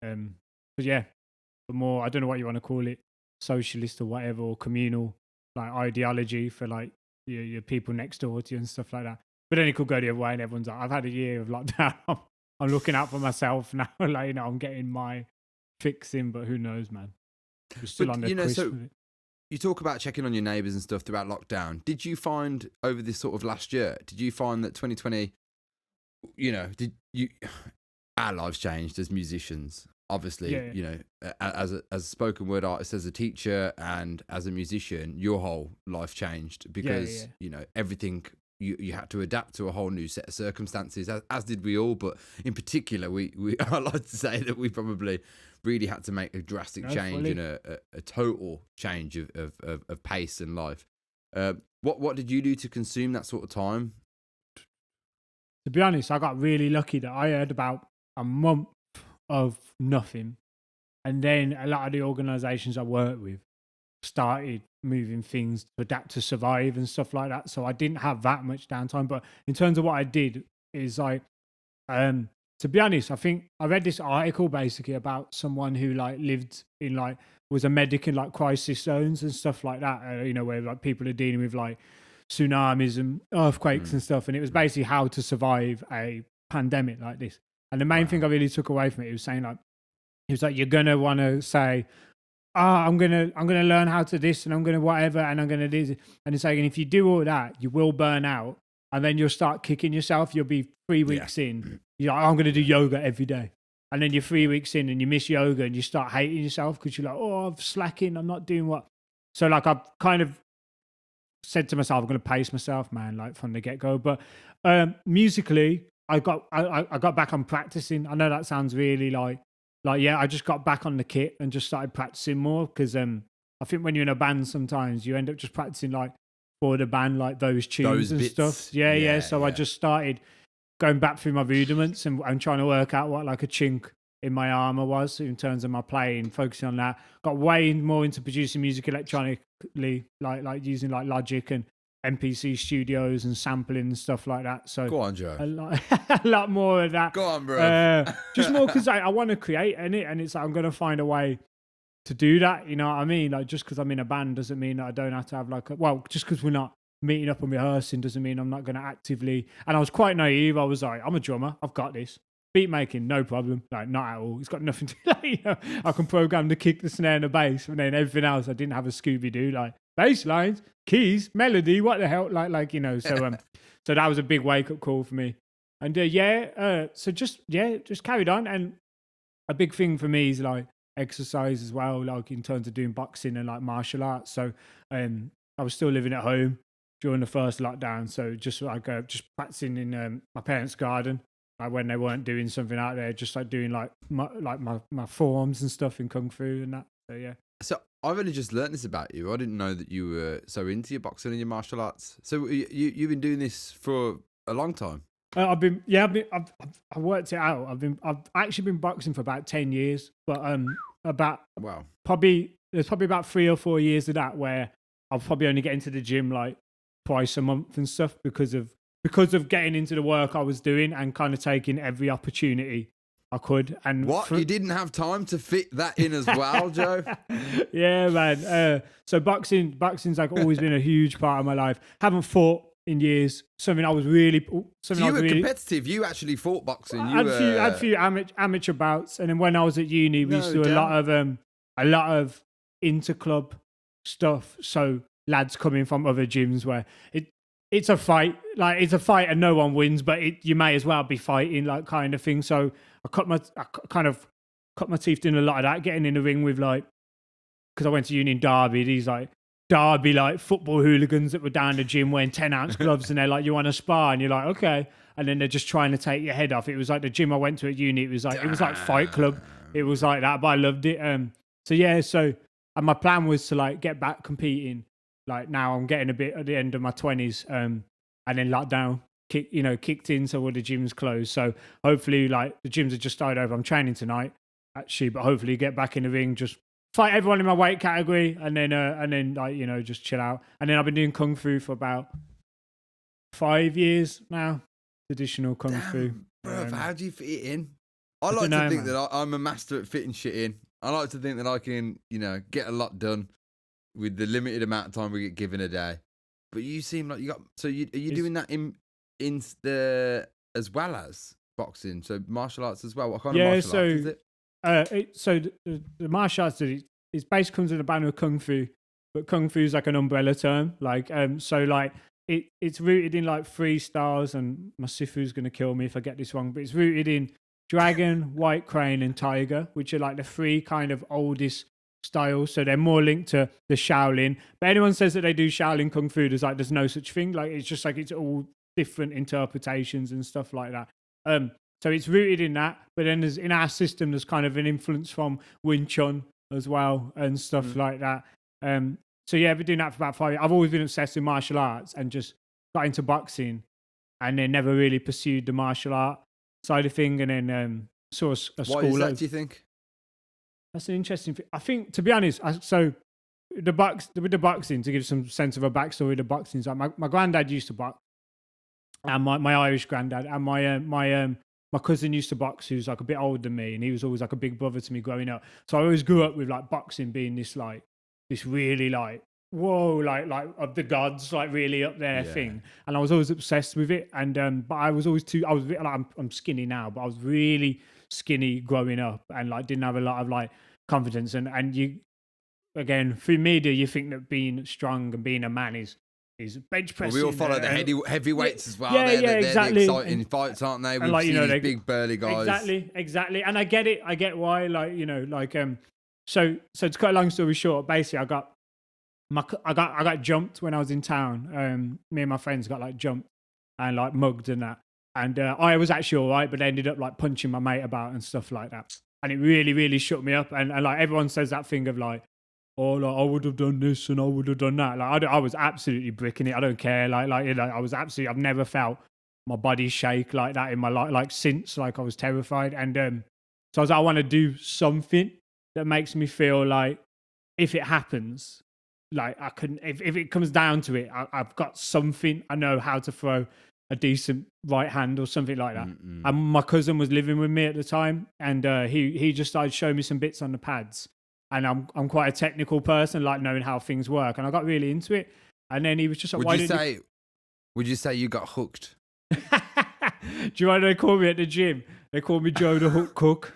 for more, I don't know what you want to call it, socialist or whatever, or communal like ideology for like your people next door to you and stuff like that. But then it could go the other way, and everyone's like, I've had a year of lockdown. I'm looking out for myself now. Like, you know, I'm getting my fix in, but who knows, man? We're still on the crisp with it. You talk about checking on your neighbours and stuff throughout lockdown. Did you find over this sort of last year, did you find that 2020, you know, our lives changed as musicians? Obviously, you know, as a spoken word artist, as a teacher, and as a musician, your whole life changed because, you know, everything, you had to adapt to a whole new set of circumstances, as did we all. But in particular, I like to say that we probably really had to make a drastic change and a total change of pace and life. What did you do to consume that sort of time? To be honest, I got really lucky that I had about a month of nothing, and then a lot of the organisations I work with started moving things to adapt to survive and stuff like that, so I didn't have that much downtime. But in terms of what I did is like, to be honest, I think I read this article basically about someone who like lived in like, was a medic in like crisis zones and stuff like that, you know, where like people are dealing with like tsunamis and earthquakes and stuff, and it was basically how to survive a pandemic like this. And the main thing I really took away from it, he was like, you're gonna want to say, I'm gonna learn how to this, and I'm gonna whatever, and I'm gonna do this. And it's like, and if you do all that, you will burn out, and then you'll start kicking yourself. You'll be 3 weeks in, you're like, I'm gonna do yoga every day, and then you're 3 weeks in and you miss yoga, and you start hating yourself because you're like, I'm slacking, I'm not doing what. So like, I've kind of said to myself, I'm gonna pace myself, man, like from the get go. But musically, I got back on practicing. I know that sounds really like I just got back on the kit and just started practicing more, because I think when you're in a band, sometimes you end up just practicing like for the band, like those tunes and bits. Stuff. So I just started going back through my rudiments and trying to work out what like a chink in my armor was in terms of my playing, focusing on that. Got way more into producing music electronically, like using like Logic and MPC studios and sampling and stuff like that. So go on, Joe. A lot more of that. Go on, bro. Just more because I want to create in it, and it's like I'm going to find a way to do that. You know what I mean? Like, just because I'm in a band doesn't mean that I don't have to have like just because we're not meeting up and rehearsing doesn't mean I'm not going to actively. And I was quite naive. I was like, I'm a drummer. I've got this. Beat making, no problem. Like, not at all. It's got nothing to like, you know, I can program the kick, the snare, and the bass, and then everything else I didn't have a Scooby-Doo, like bass lines, keys, melody, what the hell, like you know. So so that was a big wake-up call for me. And so just carried on. And a big thing for me is like exercise as well, like in terms of doing boxing and like martial arts. So I was still living at home during the first lockdown, so just just practicing in my parents' garden, like when they weren't doing something out there, just like doing like my forms and stuff in kung fu and that. So yeah, So I've only just learned this about you. I didn't know that you were so into your boxing and your martial arts. So you've been doing this for a long time. I've worked it out. I've actually been boxing for about 10 years, but about Wow. there's probably about 3 or 4 years of that where I'll probably only get into the gym like twice a month and stuff because of getting into the work I was doing and kind of taking every opportunity I could. And what? You didn't have time to fit that in as well, Joe? Yeah, man. So boxing's like always been a huge part of my life. Haven't fought in years. Something I was really. So you were competitive. You actually fought boxing. I had a few amateur bouts, and then when I was at uni, we used to do a lot of inter-club stuff. So lads coming from other gyms where it's a fight, and no one wins, but you may as well be fighting, like kind of thing. So I kind of cut my teeth in a lot of that, getting in the ring with like, because I went to uni in Derby, these like Derby like football hooligans that were down the gym wearing 10-ounce gloves, and they're like, you want to spar? And you're like, okay. And then they're just trying to take your head off. It was like the gym I went to at uni. It was like Fight Club. It was like that, but I loved it. And my plan was to like get back competing. Like now I'm getting a bit at the end of my 20s, and then lockdown kicked in, so all the gyms closed. So hopefully, like the gyms have just started over. I'm training tonight actually, but hopefully get back in the ring, just fight everyone in my weight category, and then like just chill out. And then I've been doing kung fu for about 5 years now. Traditional kung fu. Bro, how do you fit it in? I like to think that I'm a master at fitting shit in. I like to think that I can, get a lot done with the limited amount of time we get given a day. But you seem like you got. So are you doing that in the as well as boxing? So martial arts as well. What kind of martial arts is it? So the martial arts it basically comes in the banner of kung fu, but kung fu is like an umbrella term. Like so like it's rooted in like 3 styles, and my sifu's gonna kill me if I get this wrong, but it's rooted in dragon, white crane, and tiger, which are like the 3 kind of oldest styles. So they're more linked to the Shaolin. But anyone says that they do Shaolin kung fu, there's no such thing. Like it's just like it's all different interpretations and stuff like that. So it's rooted in that. But then in our system, there's kind of an influence from Wing Chun as well and stuff like that. So yeah, I've been doing that for about 5 years. I've always been obsessed with martial arts and just got into boxing, and then never really pursued the martial art side of thing. And then saw a school. Why is that, do you think? That's an interesting thing. I think, to be honest, with the boxing, to give some sense of a backstory, the boxing, like my granddad used to box, and my Irish granddad, and my cousin used to box, who's like a bit older than me, and he was always like a big brother to me growing up. So I always grew up with like boxing being this really like, whoa, like of the gods, like really up there thing. And I was always obsessed with it. And but I was I'm skinny now, but I was really skinny growing up, and like didn't have a lot of like confidence. And you, again, through media, you think that being strong and being a man is bench pressing. Well, we all follow the heavyweights as well. They're exactly. The exciting fights, aren't they? We've seen these big burly guys. Exactly. And I get it. I get why. So to cut a long story short, basically, I got jumped when I was in town. Me and my friends got like jumped and like mugged and that. And I was actually all right, but I ended up like punching my mate about and stuff like that. And it really, really shook me up. And like everyone says that thing of like, oh, like I would have done this and I would have done that. Like I was absolutely bricking it. I don't care. I was absolutely. I've never felt my body shake like that in my life, like since. Like I was terrified. And so I was like, I want to do something that makes me feel like if it happens, like I can, if it comes down to it, I've got something. I know how to throw a decent right hand or something like that. And my cousin was living with me at the time, and he just started showing me some bits on the pads. And I'm quite a technical person, like knowing how things work, and I got really into it. And then he was just like, would you say you got hooked? Do you know what they call me at the gym? They call me Joe the Hook Cook.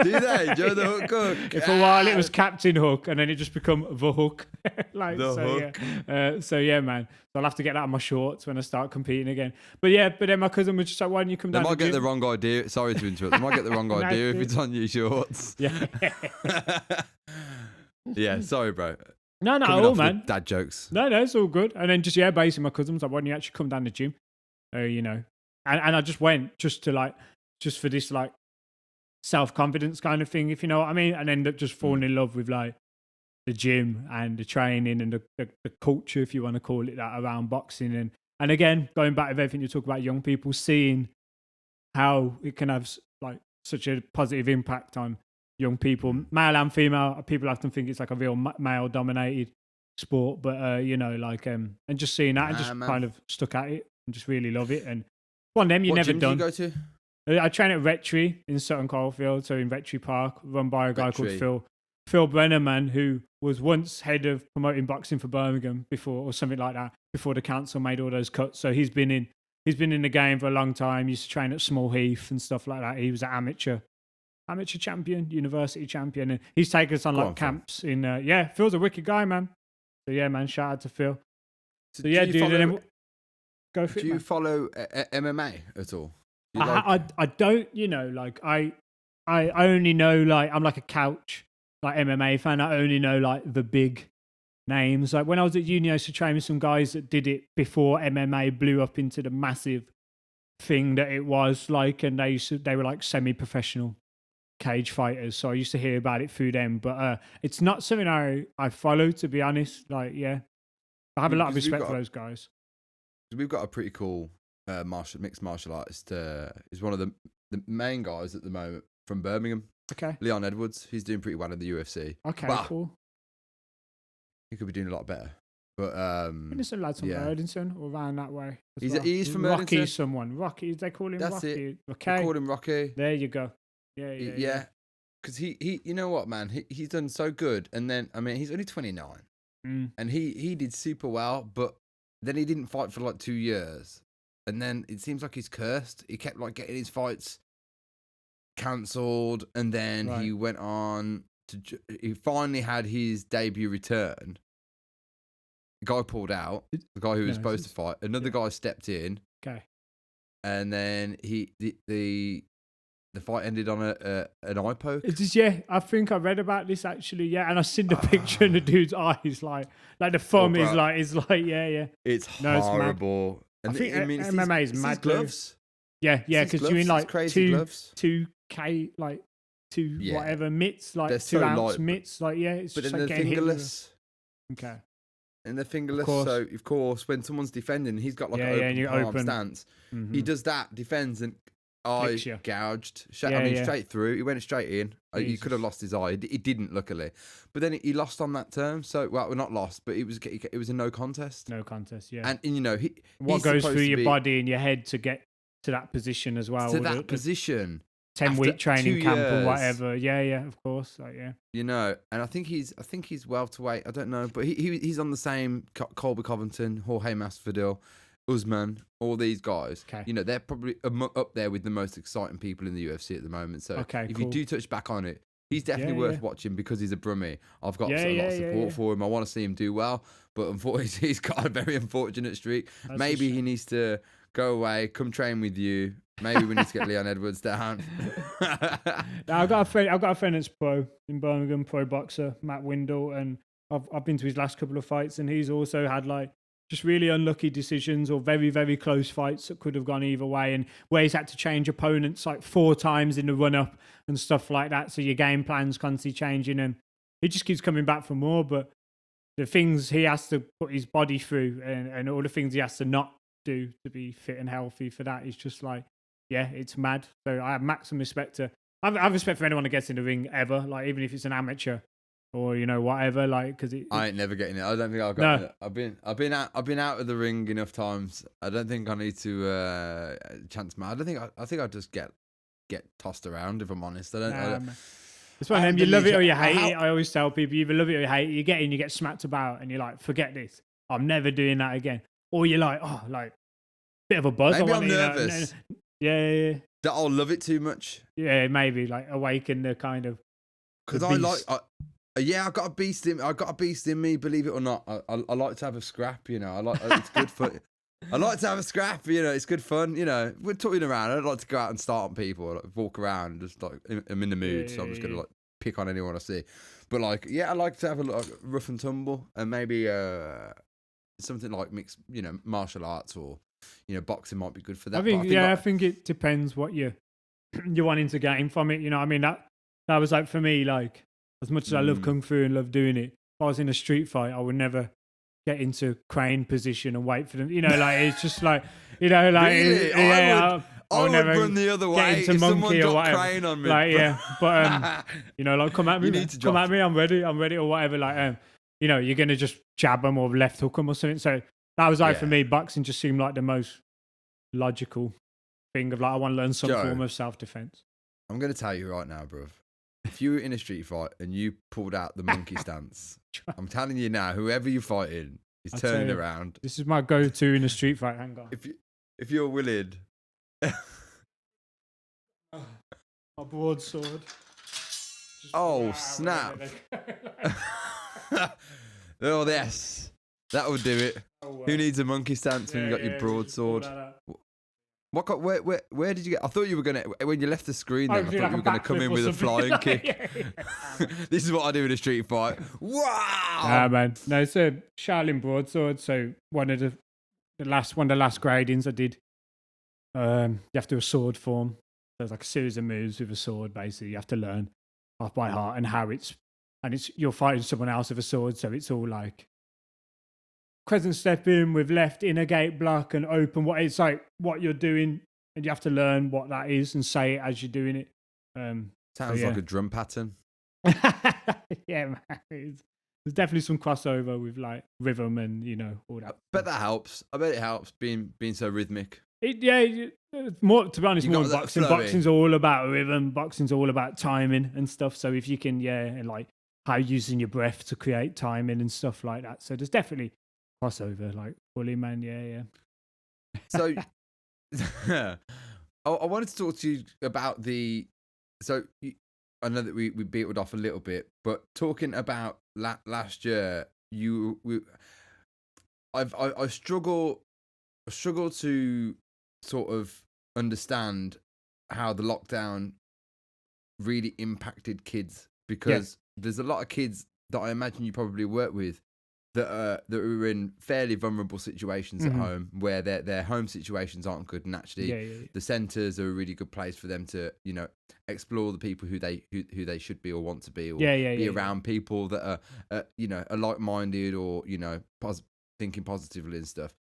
Do they? Joe the Hook Cook. For a while it was Captain Hook, and then it just become the Hook. Hook. Yeah. So yeah, man. So I'll have to get that on my shorts when I start competing again. But then my cousin was just like, why don't you come down? They might get the wrong idea. Sorry to interrupt. They might get the wrong idea if it's on your shorts. Yeah. Yeah, sorry, bro. No, man. Dad jokes. No, it's all good. And then basically my cousin was like, why don't you actually come down the gym? And I just went just for this like self-confidence kind of thing, if you know what I mean, and ended up just falling in love with like the gym and the training and the culture, if you want to call it that, around boxing. And again, going back to everything you talk about, young people seeing how it can have like such a positive impact on young people, male and female. People often think it's like a real male dominated sport, but you know, like and just seeing that and just kind of stuck at it and just really love it. And one of them you what never gym done. Do you go to? I train at Rectory in Sutton Coldfield, so in Rectory Park, run by a guy called Phil Brennerman, who was once head of promoting boxing for Birmingham before, or something like that, before the council made all those cuts. So he's been in the game for a long time. He used to train at Small Heath and stuff like that. He was an amateur champion, university champion, and he's taken us on camps in. Phil's a wicked guy, man. So yeah, man, shout out to Phil. So yeah, dude, go for it. Do you follow MMA at all? I don't, you know, like I only know, like, I'm like a couch like MMA fan. I only know like the big names. Like when I was at uni, I used to train with some guys that did it before MMA blew up into the massive thing that it was, like, and they were like semi-professional cage fighters. So I used to hear about it through them, but it's not something I follow, to be honest. Like, yeah, I have a lot of respect for those guys. We've got a pretty cool mixed martial artist. He's one of the main guys at the moment from Birmingham. Okay. Leon Edwards. He's doing pretty well in the UFC. Okay, cool. He could be doing a lot better. But there's some lads from Erdington or around that way. He's from Rocky Erdington. Rocky, they call him That's Rocky. It. Okay. They call him Rocky. There you go. Yeah. Because he, you know what, man? He's done so good. And then, I mean, he's only 29. And he did super well, but then he didn't fight for like 2 years. And then it seems like he's cursed. He kept like getting his fights cancelled, and then he went on to. He finally had his debut return. The guy pulled out. The guy who was supposed to fight. Another guy stepped in. Okay. And then the fight ended on an eye poke. I think I read about this actually. Yeah, and I seen the picture in the dude's eyes, like the thumb is like It's horrible. I think MMA is mad. Gloves. Yeah, because you're in like gloves. 2K, like whatever mitts, like they're 2 ounce mitts, like it's just like getting fingerless. Okay. And they're fingerless, so of course when someone's defending, he's got like an open palm stance. He does that, defends, and eye gouged. Straight through. He went straight in. He could have lost his eye. He didn't, luckily. But then he lost on that term. So, well, not lost, but it was a no contest. No contest, yeah. And you know, what goes through your body and your head to get to that position as well. To that position. 10-week training camp or whatever. Yeah, of course. Like, yeah. You know, and I think he's welterweight. I don't know, but he's on the same Colby Covington, Jorge Masvidal, Usman, all these guys. Okay. You know, they're probably up there with the most exciting people in the UFC at the moment. So if you do touch back on it, he's definitely worth watching because he's a Brummie. I've got a lot of support for him. I want to see him do well, but unfortunately, he's got a very unfortunate streak. Maybe he needs to go away, come train with you. Maybe we need to get Leon Edwards down. Now, I've got a friend that's pro in Birmingham, pro boxer, Matt Windle, and I've been to his last couple of fights, and he's also had like just really unlucky decisions or very, very close fights that could have gone either way, and where he's had to change opponents like 4 times in the run-up and stuff like that. So your game plan's constantly changing, and he just keeps coming back for more. But the things he has to put his body through and all the things he has to not do to be fit and healthy for that is just like, yeah, it's mad. So I have maximum respect I have respect for anyone that gets in the ring ever, like even if it's an amateur or, you know, whatever, like, because I ain't never getting it. I don't think I've got it. I've been out of the ring enough times. I don't think I need to chance my. I think I'll just get tossed around, if I'm honest. I don't. It's one of them, you love it or you hate it. I always tell people, you either love it or you hate it. You get in, you get smacked about, and you're like, forget this. I'm never doing that again. Or you're like, oh, like, bit of a buzz. Maybe I'm nervous. Yeah. That I'll love it too much. Yeah, maybe like awaken the kind of. Because I got a beast in. I got a beast in me. Believe it or not, I like to have a scrap. You know, it's good for. I like to have a scrap. You know, it's good fun. You know, we're talking around. I don't like to go out and start on people. Like, walk around, just like I'm in the mood, so I'm just gonna like pick on anyone I see. But like, yeah, I like to have a like, rough and tumble, and maybe something like mixed, you know, martial arts or. You know, boxing might be good for that. I think it depends what you're wanting to gain from it. You know, I mean that was like for me, like as much as I love kung fu and love doing it, I was in a street fight, I would never get into crane position and wait for them. You know, like it's just like, you know, like Really? yeah, I would never run the other get way into if someone monkey or dropped whatever. crane on me. Like yeah, but you know, like come at me, You man. need to Come drop- at me. I'm ready or whatever. Like you know, you're gonna just jab them or left hook them or something. So that was like for Yeah. me, boxing just seemed like the most logical thing of like I want to learn some Joe. form of self defense. I'm going to tell you right now, bruv. If you were in a street fight and you pulled out the monkey stance, I'm telling you now, whoever you're fighting is I'll tell turning you. around. This is my go-to in a street fight. Hang on. If you're willing. My broadsword. Just Oh, pull it out snap. whenever Oh, yes. That would do it. Oh, Who needs a monkey stance when you got your broadsword? Where did you get? I thought you were going to, when you left the screen then, I thought you were going to come in with a flying kick. This is what I do in a street fight. Wow! Nah, man. No, it's a Shaolin broadsword. So one of the last gradings I did, you have to do a sword form. There's like a series of moves with a sword, basically. You have to learn off by heart and how it's you're fighting someone else with a sword, so it's all like crescent step in with left inner gate block and open. What it's like what you're doing, and you have to learn what that is and say it as you're doing it. Sounds like a drum pattern. Yeah, man. There's definitely some crossover with like rhythm and you know all that. But that helps. I bet it helps being so rhythmic. More to be honest, You more got that boxing. flowy. Boxing's all about rhythm. Boxing's all about timing and stuff. So if you can, and like how using your breath to create timing and stuff like that. So there's definitely crossover, like fully, man. Yeah. So I wanted to talk to you about I know that we beat it off a little bit, but talking about last year, I struggle to sort of understand how the lockdown really impacted kids, because there's a lot of kids that I imagine you probably work with that are in fairly vulnerable situations at home, where their home situations aren't good, and actually the centres are a really good place for them to explore the people who they should be or want to be, or be around people that are like-minded or thinking positively and stuff.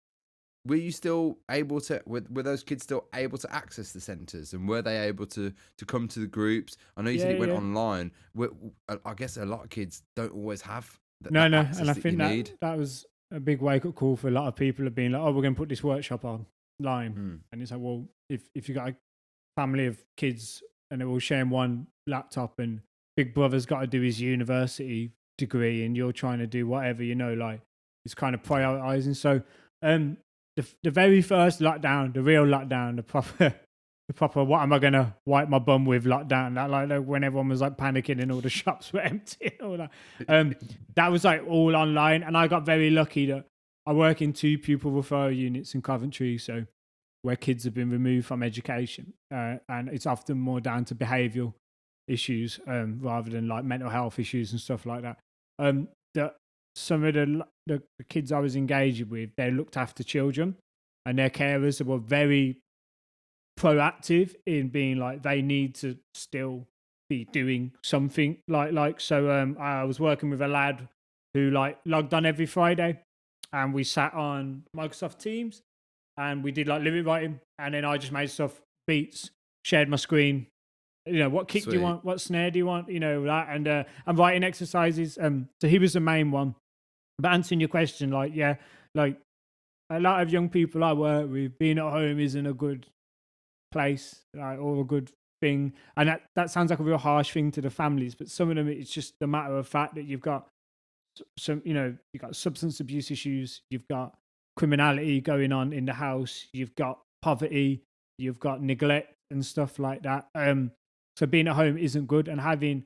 Were you still able to? Were those kids still able to access the centres, and were they able to come to the groups? I know you said it went online. I guess a lot of kids don't always have. No, and I think that was a big wake-up call for a lot of people of being like, oh, we're going to put this workshop online. And it's like, well, if you got a family of kids and they're all sharing one laptop, and Big Brother's got to do his university degree and you're trying to do whatever, like it's kind of prioritising. So the very first lockdown, the real lockdown, the proper what am I gonna wipe my bum with lockdown, that like when everyone was like panicking and all the shops were empty and all that, that was like all online. And I got very lucky that I work in 2 pupil referral units in Coventry, so where kids have been removed from education, and it's often more down to behavioural issues rather than like mental health issues and stuff like that. That some of the kids I was engaging with, they looked after children, and their carers were very proactive in being like they need to still be doing something like so. I was working with a lad who like logged on every Friday, and we sat on Microsoft Teams, and we did like lyric writing, and then I just made stuff, beats, shared my screen. What kick do you want? What snare do you want? That, and I'm writing exercises. So he was the main one. But answering your question, like a lot of young people I work with, being at home isn't a good place, or a good thing. And that sounds like a real harsh thing to the families, but some of them, it's just the matter of fact that you've got some, you've got substance abuse issues, you've got criminality going on in the house, you've got poverty, you've got neglect and stuff like that. So being at home isn't good, and having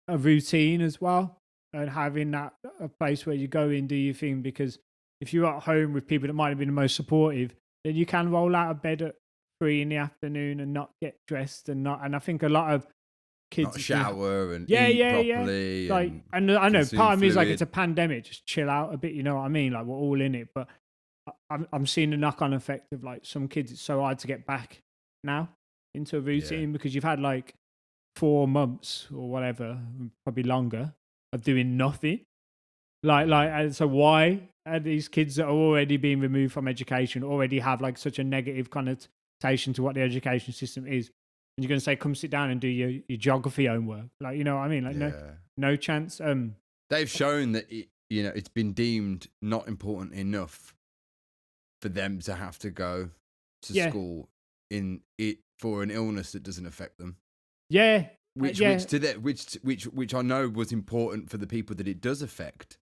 a routine as well, and having that a place where you go in, do your thing, because if you're at home with people that might have been the most supportive, then you can roll out of bed at 3 in the afternoon and not get dressed and I think a lot of kids not shower and eat properly. Yeah. Like, and I know part of me is like, it's a fluid. pandemic, just chill out a bit, you know what I mean? Like, we're all in it, but I'm seeing the knock-on effect of like some kids, it's so hard to get back now into a routine because you've had like 4 months or whatever, probably longer, of doing nothing. So why are these kids that are already being removed from education already have like such a negative connotation to what the education system is? And you're going to say, come sit down and do your geography homework. Like, you know what I mean? Like, no chance. They've shown that it's been deemed not important enough for them to have to go to school for an illness that doesn't affect them. Yeah. Which I know was important for the people that it does affect.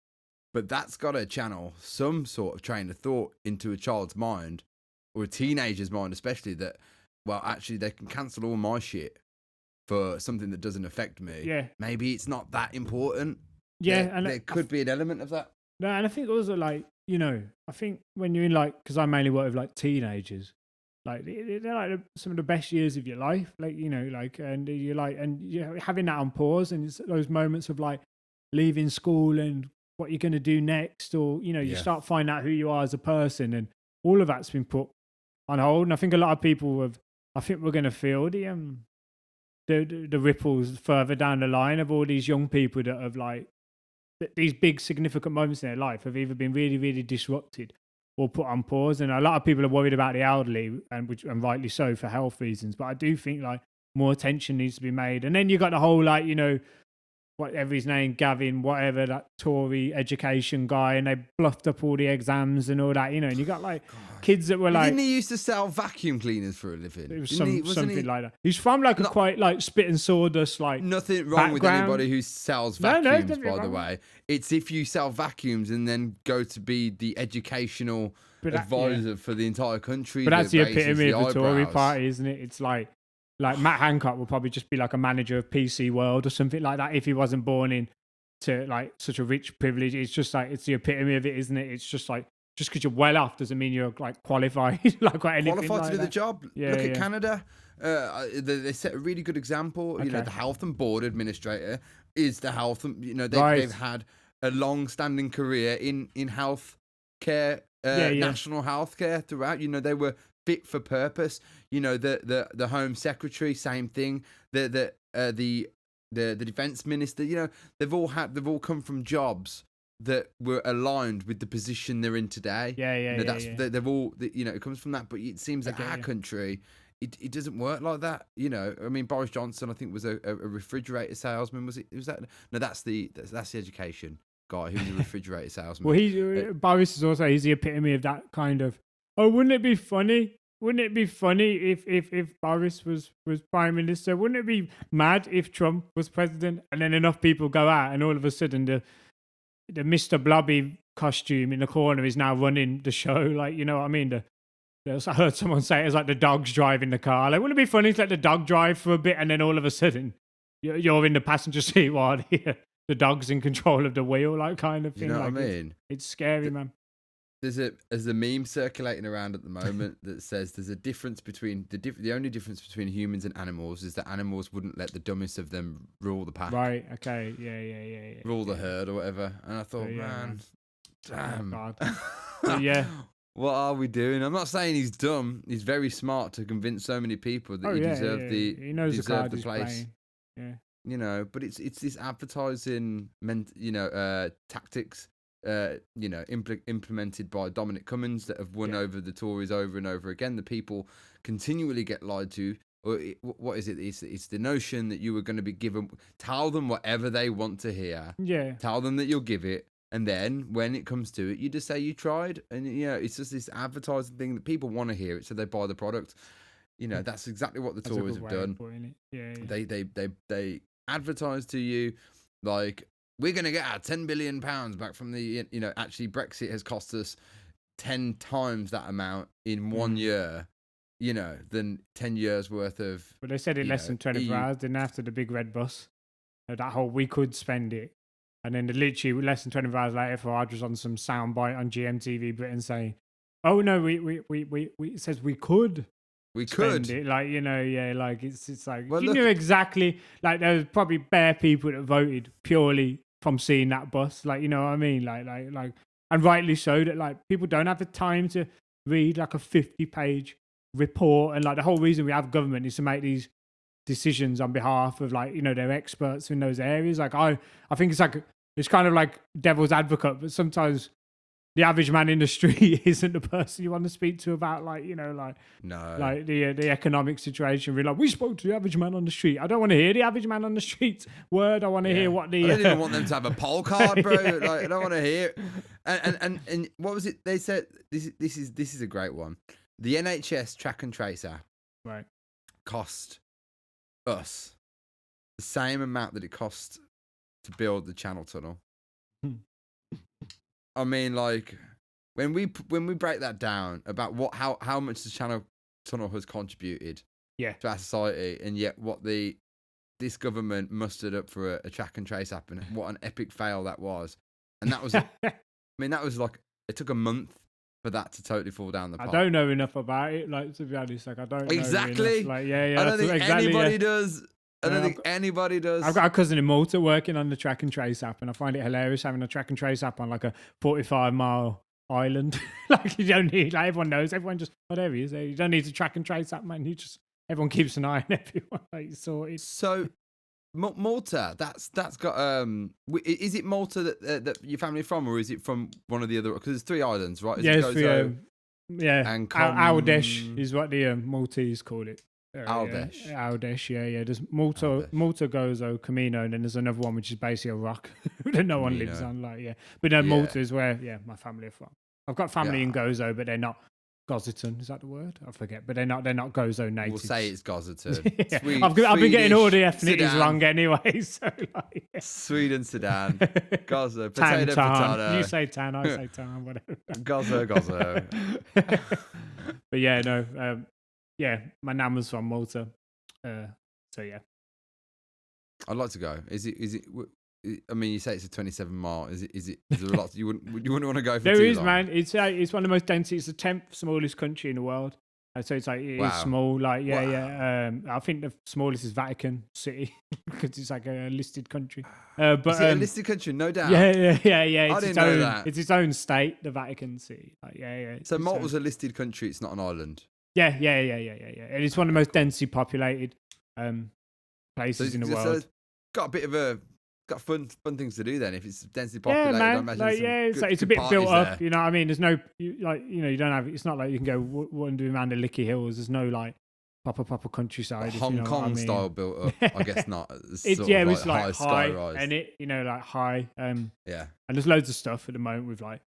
But that's got to channel some sort of train of thought into a child's mind, or a teenager's mind especially, that, well, actually they can cancel all my shit for something that doesn't affect me. Yeah. Maybe it's not that important. Yeah. And there could be an element of that. No, and I think also, like, I think when you're in, like, because I mainly work with like teenagers, like they're like some of the best years of your life, like, and you're having that on pause, and it's those moments of like leaving school and what you're going to do next, or you start finding out who you are as a person, and all of that's been put on hold. And I think a lot of people I think we're going to feel the ripples further down the line of all these young people that have like these big significant moments in their life have either been really, really disrupted or put on pause. And a lot of people are worried about the elderly, and rightly so, for health reasons. But I do think like more attention needs to be made. And then you got the whole like, whatever his name, Gavin, whatever, that Tory education guy, and they bluffed up all the exams and all that, and you got like kids that were like... Didn't he used to sell vacuum cleaners for a living? It was something like that. He's from like a quite like spit and sawdust like nothing wrong with anybody who sells vacuums, by the way. It's if you sell vacuums and then go to be the educational advisor for the entire country. But that's the epitome of the Tory party, isn't it? It's like Matt Hancock would probably just be like a manager of PC World or something like that if he wasn't born into like such a rich privilege. It's just like, it's the epitome of it, isn't it? It's just like, just because you're well off doesn't mean you're like qualified. Qualified to do the job. Look at Canada. They set a really good example. Okay. The health and board administrator is the health. They've had a long-standing career in health care, national health care throughout. They were fit for purpose. The Home Secretary, same thing. The Defence Minister. They've all come from jobs that were aligned with the position they're in today. They've all. It comes from that. But it seems that our country, it doesn't work like that. I mean, Boris Johnson, I think, was a refrigerator salesman. Was that? No, that's the education guy who was a refrigerator salesman. Well, Boris is also, he's the epitome of that kind of. Oh, wouldn't it be funny? Wouldn't it be funny if Boris was Prime Minister? Wouldn't it be mad if Trump was president? And then enough people go out, and all of a sudden the Mr. Blobby costume in the corner is now running the show. Like, you know what I mean? I heard someone say it was like the dog's driving the car. Like, wouldn't it be funny to let the dog drive for a bit, and then all of a sudden you're in the passenger seat while the dog's in control of the wheel, like, kind of thing. You know what I mean? It's scary, man. There's a meme circulating around at the moment that says there's a difference between the only difference between humans and animals is that animals wouldn't let the dumbest of them rule the pack. Right. Okay. Yeah. Rule the herd or whatever. And I thought, man, damn. Yeah. What are we doing? I'm not saying he's dumb. He's very smart to convince so many people that he deserved he knows the place. Yeah. But it's this advertising tactics. Implemented by Dominic Cummings that have won over the Tories over and over again. The people continually get lied to. Or what is it? It's the notion that you were going to be given. Tell them whatever they want to hear. Yeah. Tell them that you'll give it, and then when it comes to it, you just say you tried. And it's just this advertising thing that people want to hear it, so they buy the product. That's exactly what the Tories have done. Yeah. They advertise to you like, we're going to get our £10 billion back from the, actually Brexit has cost us 10 times that amount in 1 year, than 10 years worth of. But they said in less than 24 hours, didn't after the big red bus. That whole, we could spend it. And then literally less than 24 hours later, Farage was on some soundbite on GMTV Britain saying, oh no, we it says we could. We could. It. Like, like it's like, well, you knew exactly, like there was probably bare people that voted purely from seeing that bus, like, you know what I mean? Like, and rightly so, that like people don't have the time to read like a 50-page report. And like the whole reason we have government is to make these decisions on behalf of, like, their experts in those areas. Like I think it's like it's kind of like devil's advocate, but sometimes the average man in the street isn't the person you want to speak to about, like, you know, like, No. like the economic situation. We're like, we spoke to the average man on the street. I don't want to hear the average man on the street's word. I want to hear what the. I don't even want them to have a poll card, bro. Like, I don't want to hear it. And what was it they said? This is a great one. The NHS track and trace app Right. cost us the same amount that it cost to build the Channel Tunnel. I mean, like, when we break that down about how much the Channel Tunnel has contributed to our society, and yet what this government mustered up for a track and trace app, and what an epic fail that was. And that was, I mean, that was like, it took a month for that to totally fall down the pipe. I don't know enough about it, like, to be honest. Like, I don't know exactly. enough. Like, yeah. I don't think anybody does. I don't think anybody does. I've got a cousin in Malta working on the track and trace app, and I find it hilarious having a track and trace app on like a 45-mile island. Like, you don't need, like, everyone knows, everyone just, oh, there he is. You don't need to track and trace app, man. Everyone keeps an eye on everyone. Like, sorted. So, Malta, that's got is it Malta that your family from, or is it from one of the other? Because there's 3 islands, right? And Ire-ISH is what the Maltese call it. Ire-ISH. Ire-ISH, yeah. There's Malta, Gozo, Camino, and then there's another one which is basically a rock that no one lives on. Like, but no, Malta is where my family are from. I've got family in Gozo, but they're not Goziton. Is that the word? I forget. But they're not Gozo natives. We'll say it's Goziton. I've been getting all the ethnicities wrong anyway. So, like, Sweden, Sudan, Gozo, potato, potato. You say tan, I say tan, whatever. Gozo. But yeah, no. My nan was from Malta, so yeah. I'd like to go. Is it? I mean, you say it's a 27-mile. Is there a lot? You wouldn't want to go for there too is, long? man. It's one of the most dense. It's the 10th smallest country in the world. So it's like it is small. Like I think the smallest is Vatican City because it's like a listed country. But is it a listed country? No doubt. Yeah. I didn't know that. It's its own state, the Vatican City. Like, So Malta's a listed country. It's not an island. Yeah. And it's one of the most densely populated places in the world. So got a bit of got fun things to do then. If it's densely populated, I imagine it's a bit built up. There. You know what I mean? There's no you don't have. It's not like you can go wandering around the Licky Hills. There's no like proper countryside. Hong Kong style built up. I guess not. It's like high and like high. And there's loads of stuff at the moment with like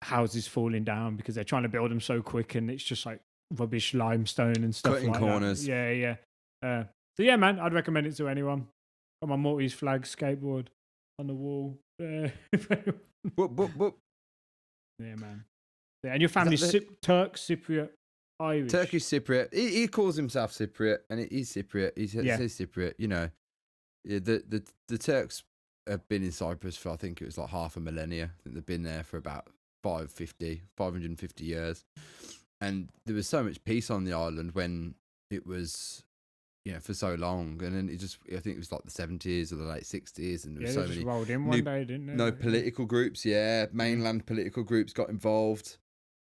houses falling down because they're trying to build them so quick, and it's just like rubbish limestone and stuff cutting like corners. That. So yeah, man, I'd recommend it to anyone. Got my Maltese flag skateboard on the wall. Boop. Yeah, man. Yeah, and your family's Turk, Cypriot, Irish. Turkish Cypriot. He calls himself Cypriot, and he's Cypriot. He says Cypriot. You know, the Turks have been in Cyprus for, I think it was like half a millennia. I think they've been there for about 550 years. And there was so much peace on the island when it was, for so long. And then I think it was like the 70s or the late 60s. And there was so many rolled in one day, didn't they? No political groups, mainland political groups got involved.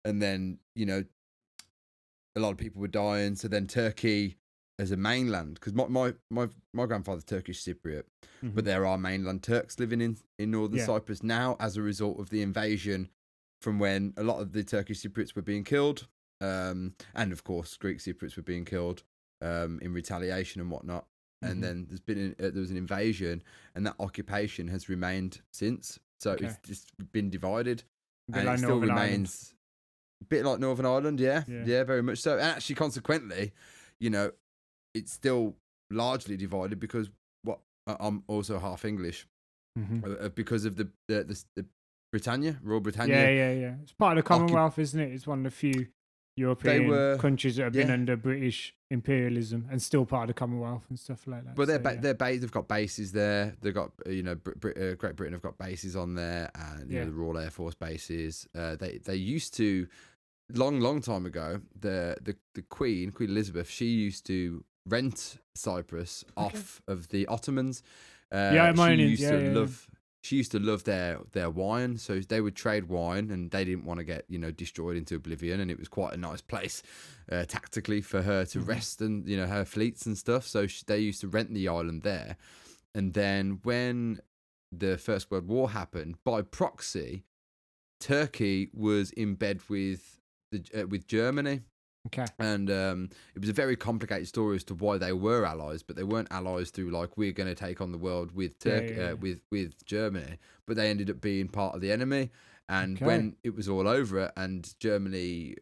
And then, a lot of people were dying. So then Turkey as a mainland, because my grandfather's Turkish Cypriot, but there are mainland Turks living in northern Cyprus now as a result of the invasion from when a lot of the Turkish Cypriots were being killed. And of course, Greek Cypriots were being killed in retaliation and whatnot. And then there was an invasion, and that occupation has remained since. So it's just been divided, and it still remains a bit like Northern Ireland. Yeah, very much so. And actually, consequently, it's still largely divided because I'm also half English because of the Britannia, Royal Britannia. Yeah. It's part of the Commonwealth, isn't it? It's one of the few European countries that have been under British imperialism and still part of the Commonwealth and stuff like that. But they've got bases there. They've got Great Britain have got bases on there, and the Royal Air Force bases. They used to long time ago. The Queen Elizabeth, she used to rent Cyprus off of the Ottomans. She used to love their wine, so they would trade wine, and they didn't want to get destroyed into oblivion. And it was quite a nice place tactically for her to rest and her fleets and stuff. So they used to rent the island there. And then when the First World War happened, by proxy, Turkey was in bed with Germany. Okay. And it was a very complicated story as to why they were allies, but they weren't allies through like, we're going to take on the world with Turkey, with Germany, but they ended up being part of the enemy. And when it was all over, and Germany,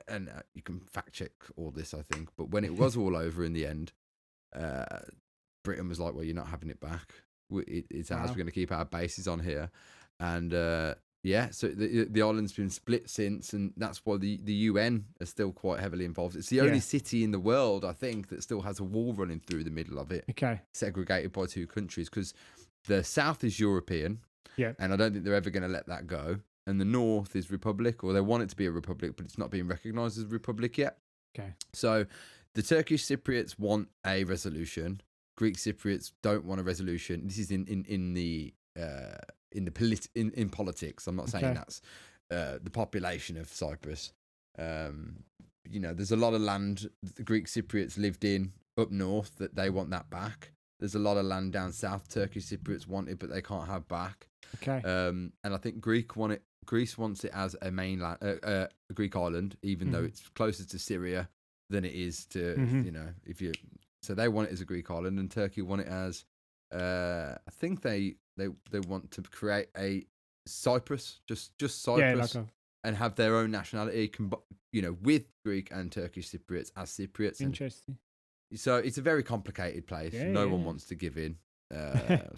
and you can fact check all this, I think, but when it was all over in the end, Britain was like, well, you're not having it back. It's ours. We're going to keep our bases on here. And so the island's been split since, and that's why the UN are still quite heavily involved. It's the only city in the world, I think, that still has a wall running through the middle of it. Okay. Segregated by two countries, because the south is European, and I don't think they're ever going to let that go. And the north is republic, or they want it to be a republic, but it's not being recognised as a republic yet. Okay. So the Turkish Cypriots want a resolution. Greek Cypriots don't want a resolution. This is in politics. I'm not saying that's the population of Cyprus. There's a lot of land that the Greek Cypriots lived in up north that they want that back. There's a lot of land down south Turkish Cypriots want it, but they can't have back. Okay. And I think Greece wants it as a mainland, a Greek island, even though it's closer to Syria than it is to, so they want it as a Greek island, and Turkey want it as, I think they want to create a Cyprus, just Cyprus, and have their own nationality, with Greek and Turkish Cypriots as Cypriots. Interesting. So it's a very complicated place. No one wants to give in. Wow.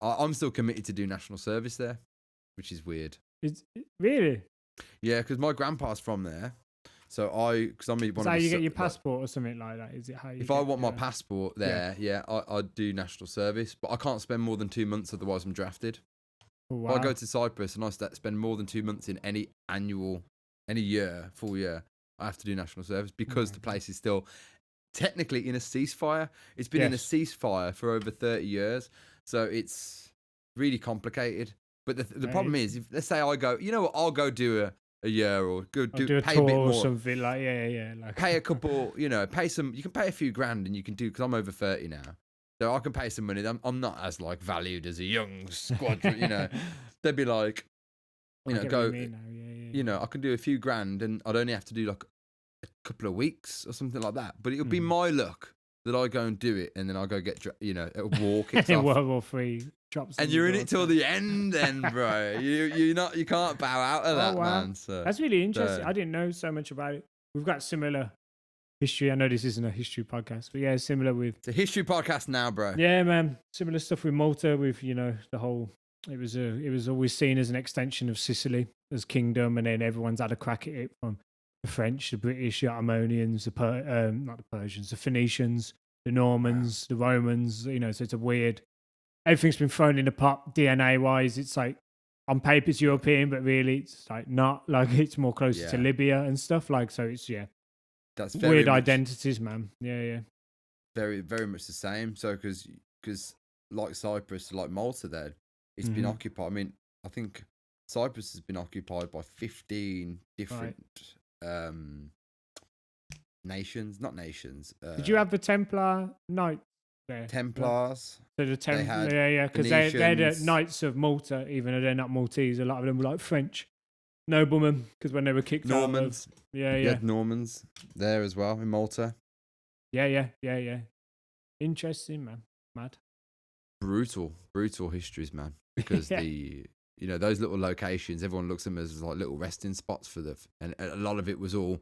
I'm still committed to do national service there, which is weird. It's really? Yeah, because my grandpa's from there. So because I'm one of the. So you get your passport or something like that? Is it how you? If I want my passport there, I'd do national service, but I can't spend more than 2 months, otherwise I'm drafted. Oh, wow. If I go to Cyprus and I spend more than 2 months in any full year, I have to do national service because the place is still technically in a ceasefire. It's been in a ceasefire for over 30 years, so it's really complicated. But the problem is, if let's say I go, I'll go do a year or do pay a a tour bit more, or something like like pay a couple, pay some. You can pay a few grand, and you can do, because I'm over 30 now, so I can pay some money. I'm not as like valued as a young squadron. They'd be like, go, I can do a few grand, and I'd only have to do like a couple of weeks or something like that. But it'll be my luck that I go and do it, and then I'll go get a war kicks off. World War III drops, and you're in it till the end, then, bro. You can't bow out of that, man. So that's really interesting. I didn't know so much about it. We've got similar history. I know this isn't a history podcast, but similar with. It's a history podcast now, bro. Yeah, man. Similar stuff with Malta, with the whole. It was always seen as an extension of Sicily as kingdom, and then everyone's had a crack at it, from the French, the British, the Armenians, not the Persians, the Phoenicians, the Normans, the Romans. So it's a weird. Everything's been thrown in the pot DNA wise. It's like on paper it's European, but really it's like not. Like it's more closer to Libya and stuff. Like so, it's That's weird identities, man. Yeah. Very, very much the same. So because like Cyprus, like Malta, there it's been occupied. I mean, I think Cyprus has been occupied by 15 different nations. Not nations. Did you have the Templar Knights there? Templars. So the because they're the Knights of Malta, even though they're not Maltese. A lot of them were like French noblemen, because when they were kicked Normans. out of, Normans there as well in Malta. Yeah. Interesting, man. Mad. Brutal histories, man. Because those little locations, everyone looks at them as like little resting spots and a lot of it was all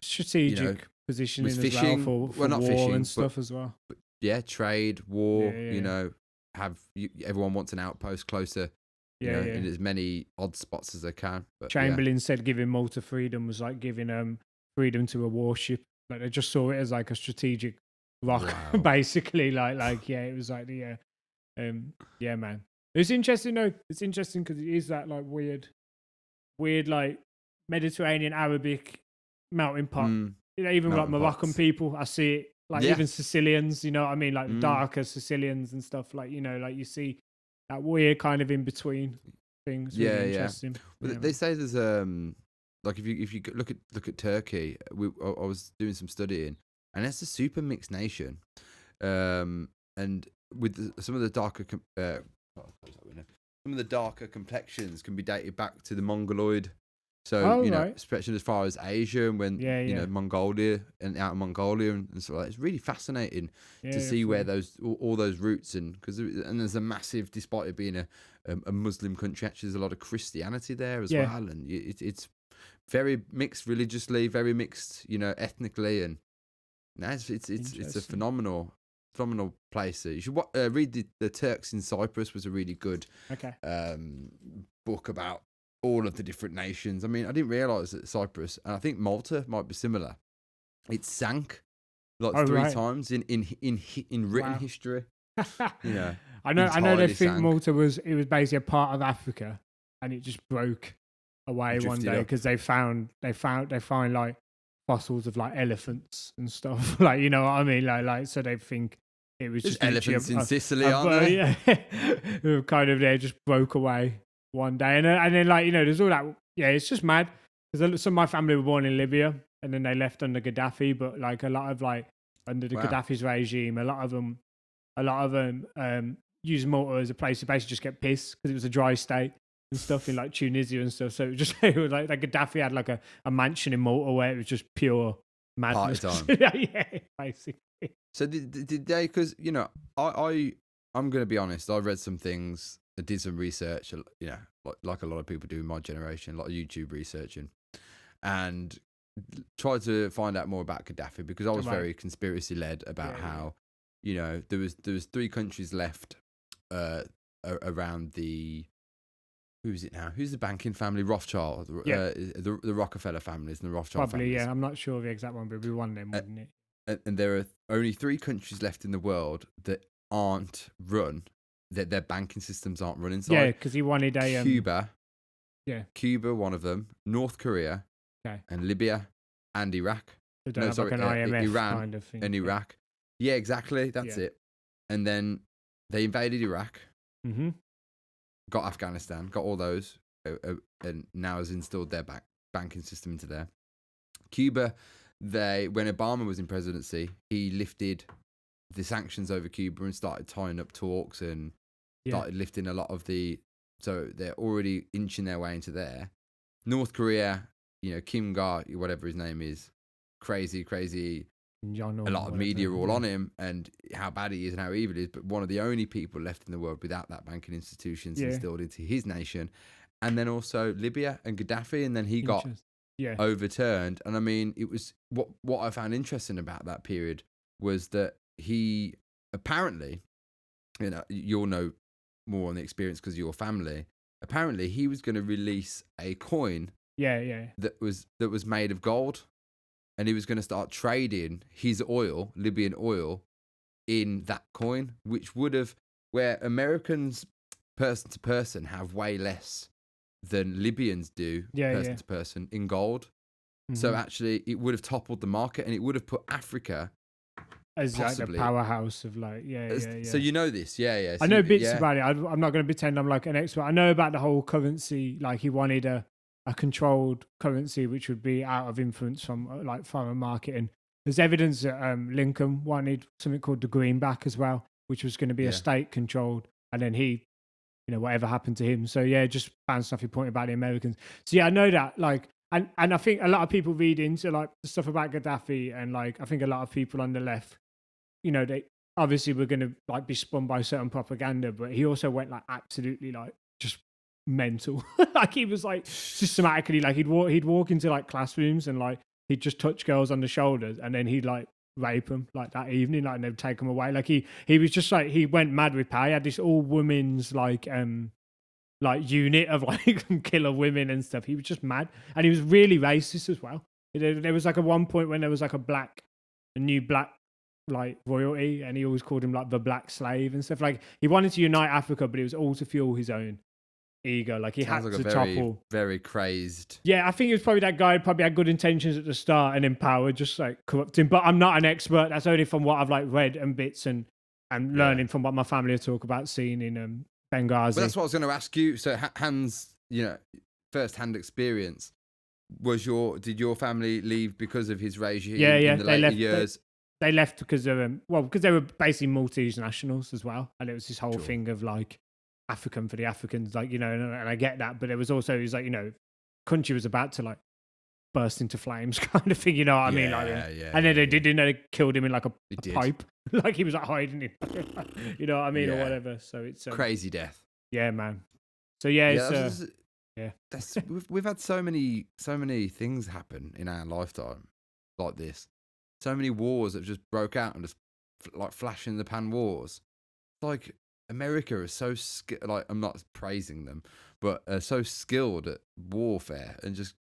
strategic positioning as fishing, well for not war fishing, and stuff as well. But trade, war. Everyone wants an outpost closer. In as many odd spots as they can. But, Chamberlain said giving Malta freedom was like giving freedom to a warship. Like they just saw it as like a strategic rock, basically. Like it was like the man. It's interesting though. It's interesting because it is that like weird like Mediterranean Arabic melting pot. Even like Moroccan people, I see it. Like even Sicilians, you know what I mean? Like darker Sicilians and stuff. Like like you see that weird kind of in between things. Really interesting. But they say there's like if you look at Turkey, I was doing some studying, and it's a super mixed nation. And some of the darker some of the darker complexions can be dated back to the Mongoloid. So especially as far as Asia and when Mongolia and out of Mongolia and so it's really fascinating to see where all those roots and there's a massive, despite it being a Muslim country, actually there's a lot of Christianity there as well, and it's very mixed religiously, very mixed ethnically, and it's a phenomenal place. You should read the Turks in Cyprus. Was a really good book about all of the different nations. I mean, I didn't realize that Cyprus, and I think Malta might be similar. It sank three times in written history. I know they think Malta was basically a part of Africa, and it just broke away one day because they find like fossils of like elephants and stuff. Like, you know what I mean? Like so they think it was just elephants in Sicily, aren't they? Yeah, kind of. They just broke away one day, and then like there's all that. Yeah, it's just mad because some of my family were born in Libya, and then they left under Gaddafi. But like a lot of like under the Gaddafi's regime, a lot of them used Malta as a place to basically just get pissed because it was a dry state and stuff in like Tunisia and stuff. So it was like Gaddafi had like a mansion in Malta where it was just pure madness. Party time. Yeah, basically. So did they? Because I'm going to be honest. I read some things. I did some research. Like a lot of people do in my generation, a lot of YouTube researching, and tried to find out more about Gaddafi because I was very conspiracy led about how there was 3 countries left around the. Who is it now? Who's the banking family? Rothschild. The Rockefeller families and the Rothschild families. Yeah, I'm not sure of the exact one, but it'd be one of them, wouldn't it? And there are only 3 countries left in the world that aren't run, that their banking systems aren't run inside. Yeah, because he wanted a Cuba. Cuba, one of them. North Korea. And Libya and Iraq. Like an IMF Iran kind of thing. And Iraq. Yeah, exactly. That's it. And then they invaded Iraq. Mm-hmm. Got Afghanistan, got all those, and now has installed their banking system into there. Cuba, when Obama was in presidency, he lifted the sanctions over Cuba and started tying up talks and started lifting a lot of so they're already inching their way into there. North Korea, Kim whatever his name is, crazy. A lot of media all on him and how bad he is and how evil he is, but one of the only people left in the world without that banking institutions instilled into his nation. And then also Libya and Gaddafi, and then he got overturned. And I mean, it was what I found interesting about that period was that he apparently, you'll know more on the experience because of your family. Apparently, he was going to release a coin that was made of gold. And he was going to start trading his oil, Libyan oil, in that coin, which would have, where Americans person to person have way less than Libyans do person to person in gold. Mm-hmm. So actually, it would have toppled the market, and it would have put Africa as possibly, like the powerhouse of like So you know this, So I know bits about it. I'm not going to pretend I'm like an expert. I know about the whole currency. Like he wanted a controlled currency which would be out of influence from like foreign market, and there's evidence that Lincoln wanted something called the greenback as well, which was going to be a state controlled, and then he whatever happened to him. So just found stuff he pointed about the Americans. So I know that like and I think a lot of people read into like the stuff about Gaddafi, and like I think a lot of people on the left, they obviously were going to like be spun by certain propaganda, but he also went like absolutely like just mental. Like he was like systematically like he'd walk into like classrooms and like he'd just touch girls on the shoulders, and then he'd like rape them like that evening, like, and they'd take them away. Like he was just like, he went mad with power. He had this all women's like unit of like killer women and stuff. He was just mad, and he was really racist as well. There was like at one point when there was like a new black like royalty, and he always called him like the black slave and stuff. Like he wanted to unite Africa, but it was all to fuel his own ego. Like he had to topple. Very crazed. Yeah, I think it was probably that guy. Probably had good intentions at the start, and then power just like corrupted him. But I'm not an expert. That's only from what I've like read and bits and learning from what my family talk about seeing in Benghazi. But that's what I was going to ask you. So Hans, first-hand experience. Did your family leave because of his regime in the later years? they left because of because they were basically Maltese nationals as well, and it was this whole Sure. thing of like African for the Africans, like and I get that, but it was also like country was about to like burst into flames, kind of thing, you know what I mean? Like, and then they killed him in like a pipe, like he was like hiding it, you know what I mean, or whatever. So it's crazy death. Yeah, man. So it's we've had so many things happen in our lifetime like this. So many wars that just broke out and just like flash in the pan wars. Like America is so like I'm not praising them, but so skilled at warfare and just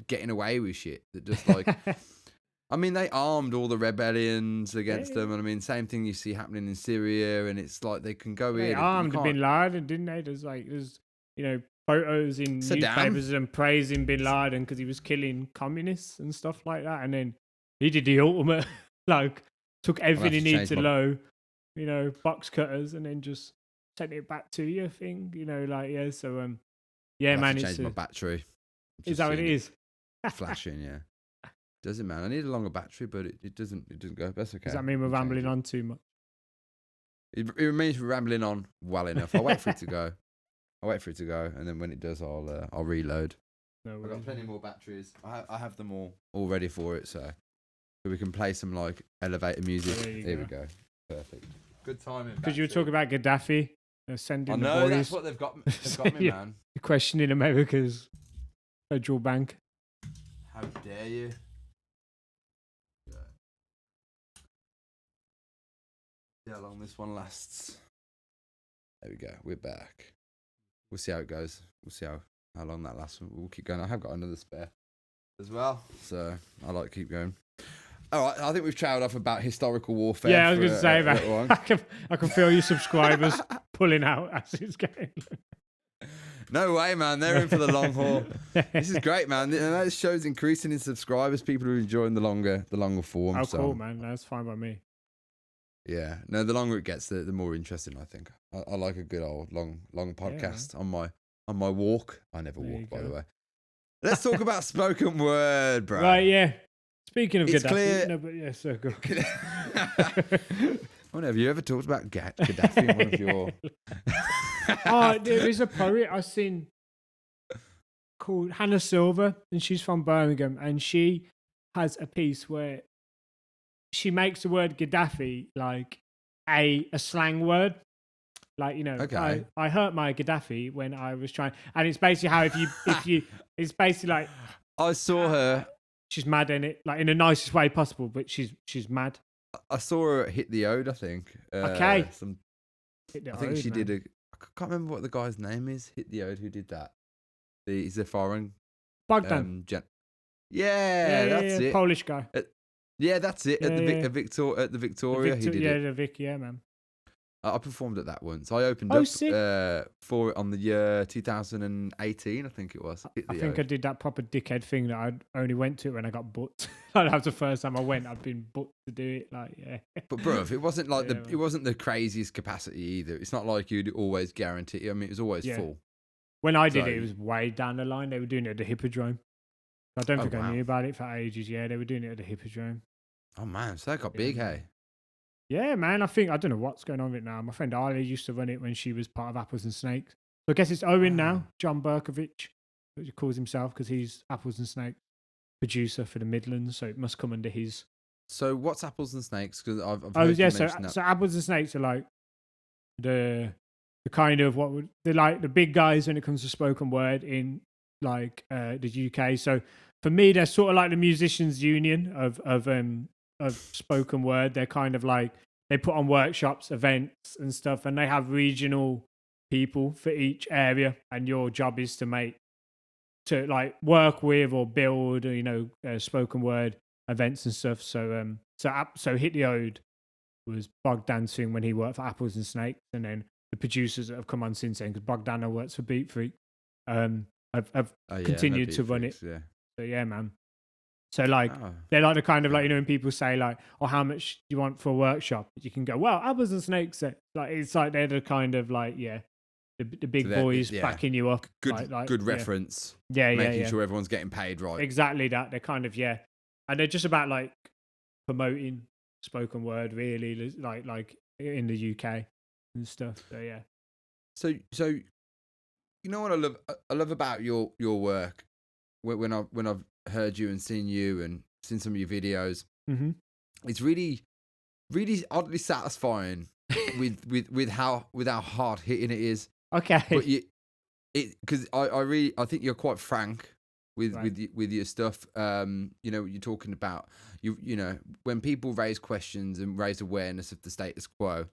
getting away with shit that just like. I mean, they armed all the rebellions against them, and I mean, same thing you see happening in Syria, and it's like they can go in. They armed Bin Laden, didn't they? There's photos in newspapers of them praising Bin Laden because he was killing communists and stuff like that, and then he did the ultimate, like took everything he needed to low, box cutters, and then just sent it back to you. thing, So man, it's changed my battery. Is that what it is? Flashing, yeah. Does it, man? I need a longer battery, but it doesn't go. That's okay. Does that mean we're rambling on too much? It means we're rambling on well enough. I'll wait for it to go. And then when it does, I'll reload. No, I've got plenty more batteries. I have them all ready for it, so we can play some like elevator music. There we go. Perfect. Good timing. Because you were talking about Gaddafi sending the boys. That's what they've got. They've got me, man. Questioning America's federal bank. How dare you? See how long this one lasts. There we go. We're back. We'll see how it goes. We'll see how long that lasts. We'll keep going. I have got another spare as well, so I like to keep going. All right, I think we've trailed off about historical warfare. Yeah, I was going to say that. I can feel your subscribers pulling out as it's going. No way, man. They're in for the long haul. This is great, man. And that show's increasing in subscribers. People are enjoying the longer form. Oh, cool, man. That's fine by me. Yeah. No, the longer it gets, the more interesting, I think. I like a good old long podcast on my walk. I never walk, by the way. Let's talk about spoken word, bro. Right, yeah. Speaking of Gaddafi. Clear... No, but yeah, so go. Have you ever talked about Gaddafi in one of your... There is a poet I've seen called Hannah Silver, and she's from Birmingham, and she has a piece where she makes the word Gaddafi like a slang word. Like, okay. I hurt my Gaddafi when I was trying, and it's basically how if you it's basically like I saw her. She's mad in it, like in the nicest way possible, but she's mad. I saw her hit the ode, I think. Okay. I think she did I can't remember what the guy's name is. Hit the ode. Who did that? He's a foreign. Bogdan. That's it. Polish guy. That's it. At the Victoria, he did it. The Vic, yeah, man. I performed at that once. I opened up for it on the year 2018, I think it was. I think I did that proper dickhead thing that I only went to when I got booked. That was the first time I went. I've been booked to do it. Like, yeah. But bro, it wasn't like it wasn't the craziest capacity either. It's not like you'd always guarantee. I mean, it was always full. When I did it was way down the line. They were doing it at the Hippodrome. I don't think I knew about it for ages. Yeah, they were doing it at the Hippodrome. Oh man, so that got big, hey. Yeah, man. I don't know what's going on with it now. My friend Ali used to run it when she was part of Apples and Snakes. So I guess it's Owen now, John Berkovich, which he calls himself because he's Apples and Snakes producer for the Midlands. So it must come under his. So what's Apples and Snakes? Because I've heard you mention that. So Apples and Snakes are like the kind of they're like the big guys when it comes to spoken word in like the UK. So for me, they're sort of like the musicians' union of spoken word. They're kind of like they put on workshops, events and stuff, and they have regional people for each area, and your job is to work with or build spoken word events and stuff. So Hit the Ode was Bogdan sing when he worked for Apples and Snakes, and then the producers that have come on since then, because Bogdan works for Beat Freak, have continued to run it. Yeah. So yeah, man. So they're like the kind of when people say like, "Oh, how much do you want for a workshop?" You can go, "Well, Apples and Snakes." It's like they're the kind of the big boys backing you up. Good reference. Yeah, making sure everyone's getting paid right. Exactly that. They're kind of and they're just about promoting spoken word, really, like in the UK and stuff. So yeah. So you know what I love about your work when I've heard you and seen you and seen some of your videos. Mm-hmm. It's really oddly satisfying with how hard hitting it is. Okay. But because I think you're quite frank with your stuff. You know, you're talking about you know, when people raise questions and raise awareness of the status quo,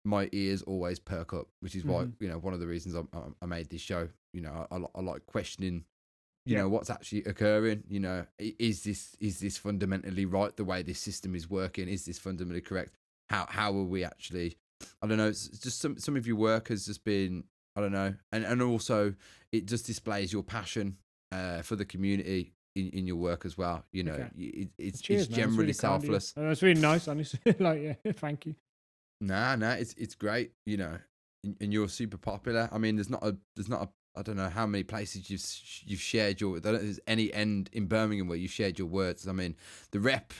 my ears always perk up, which is why, you know, one of the reasons I made this show. You know, I like questioning, you know, what's actually occurring. You know, is this fundamentally right, the way this system is working? Is this fundamentally correct? How are we actually? I don't know. It's just some of your work has just been, I don't know, and also it just displays your passion for the community in your work as well. You know, it's generally really selfless. That's really nice, honestly. Like, yeah, thank you. Nah, it's great. You know, and you're super popular. I mean, there's not a I don't know how many places you've shared your. I don't know if there's any end in Birmingham where you shared your words. I mean, the Rep,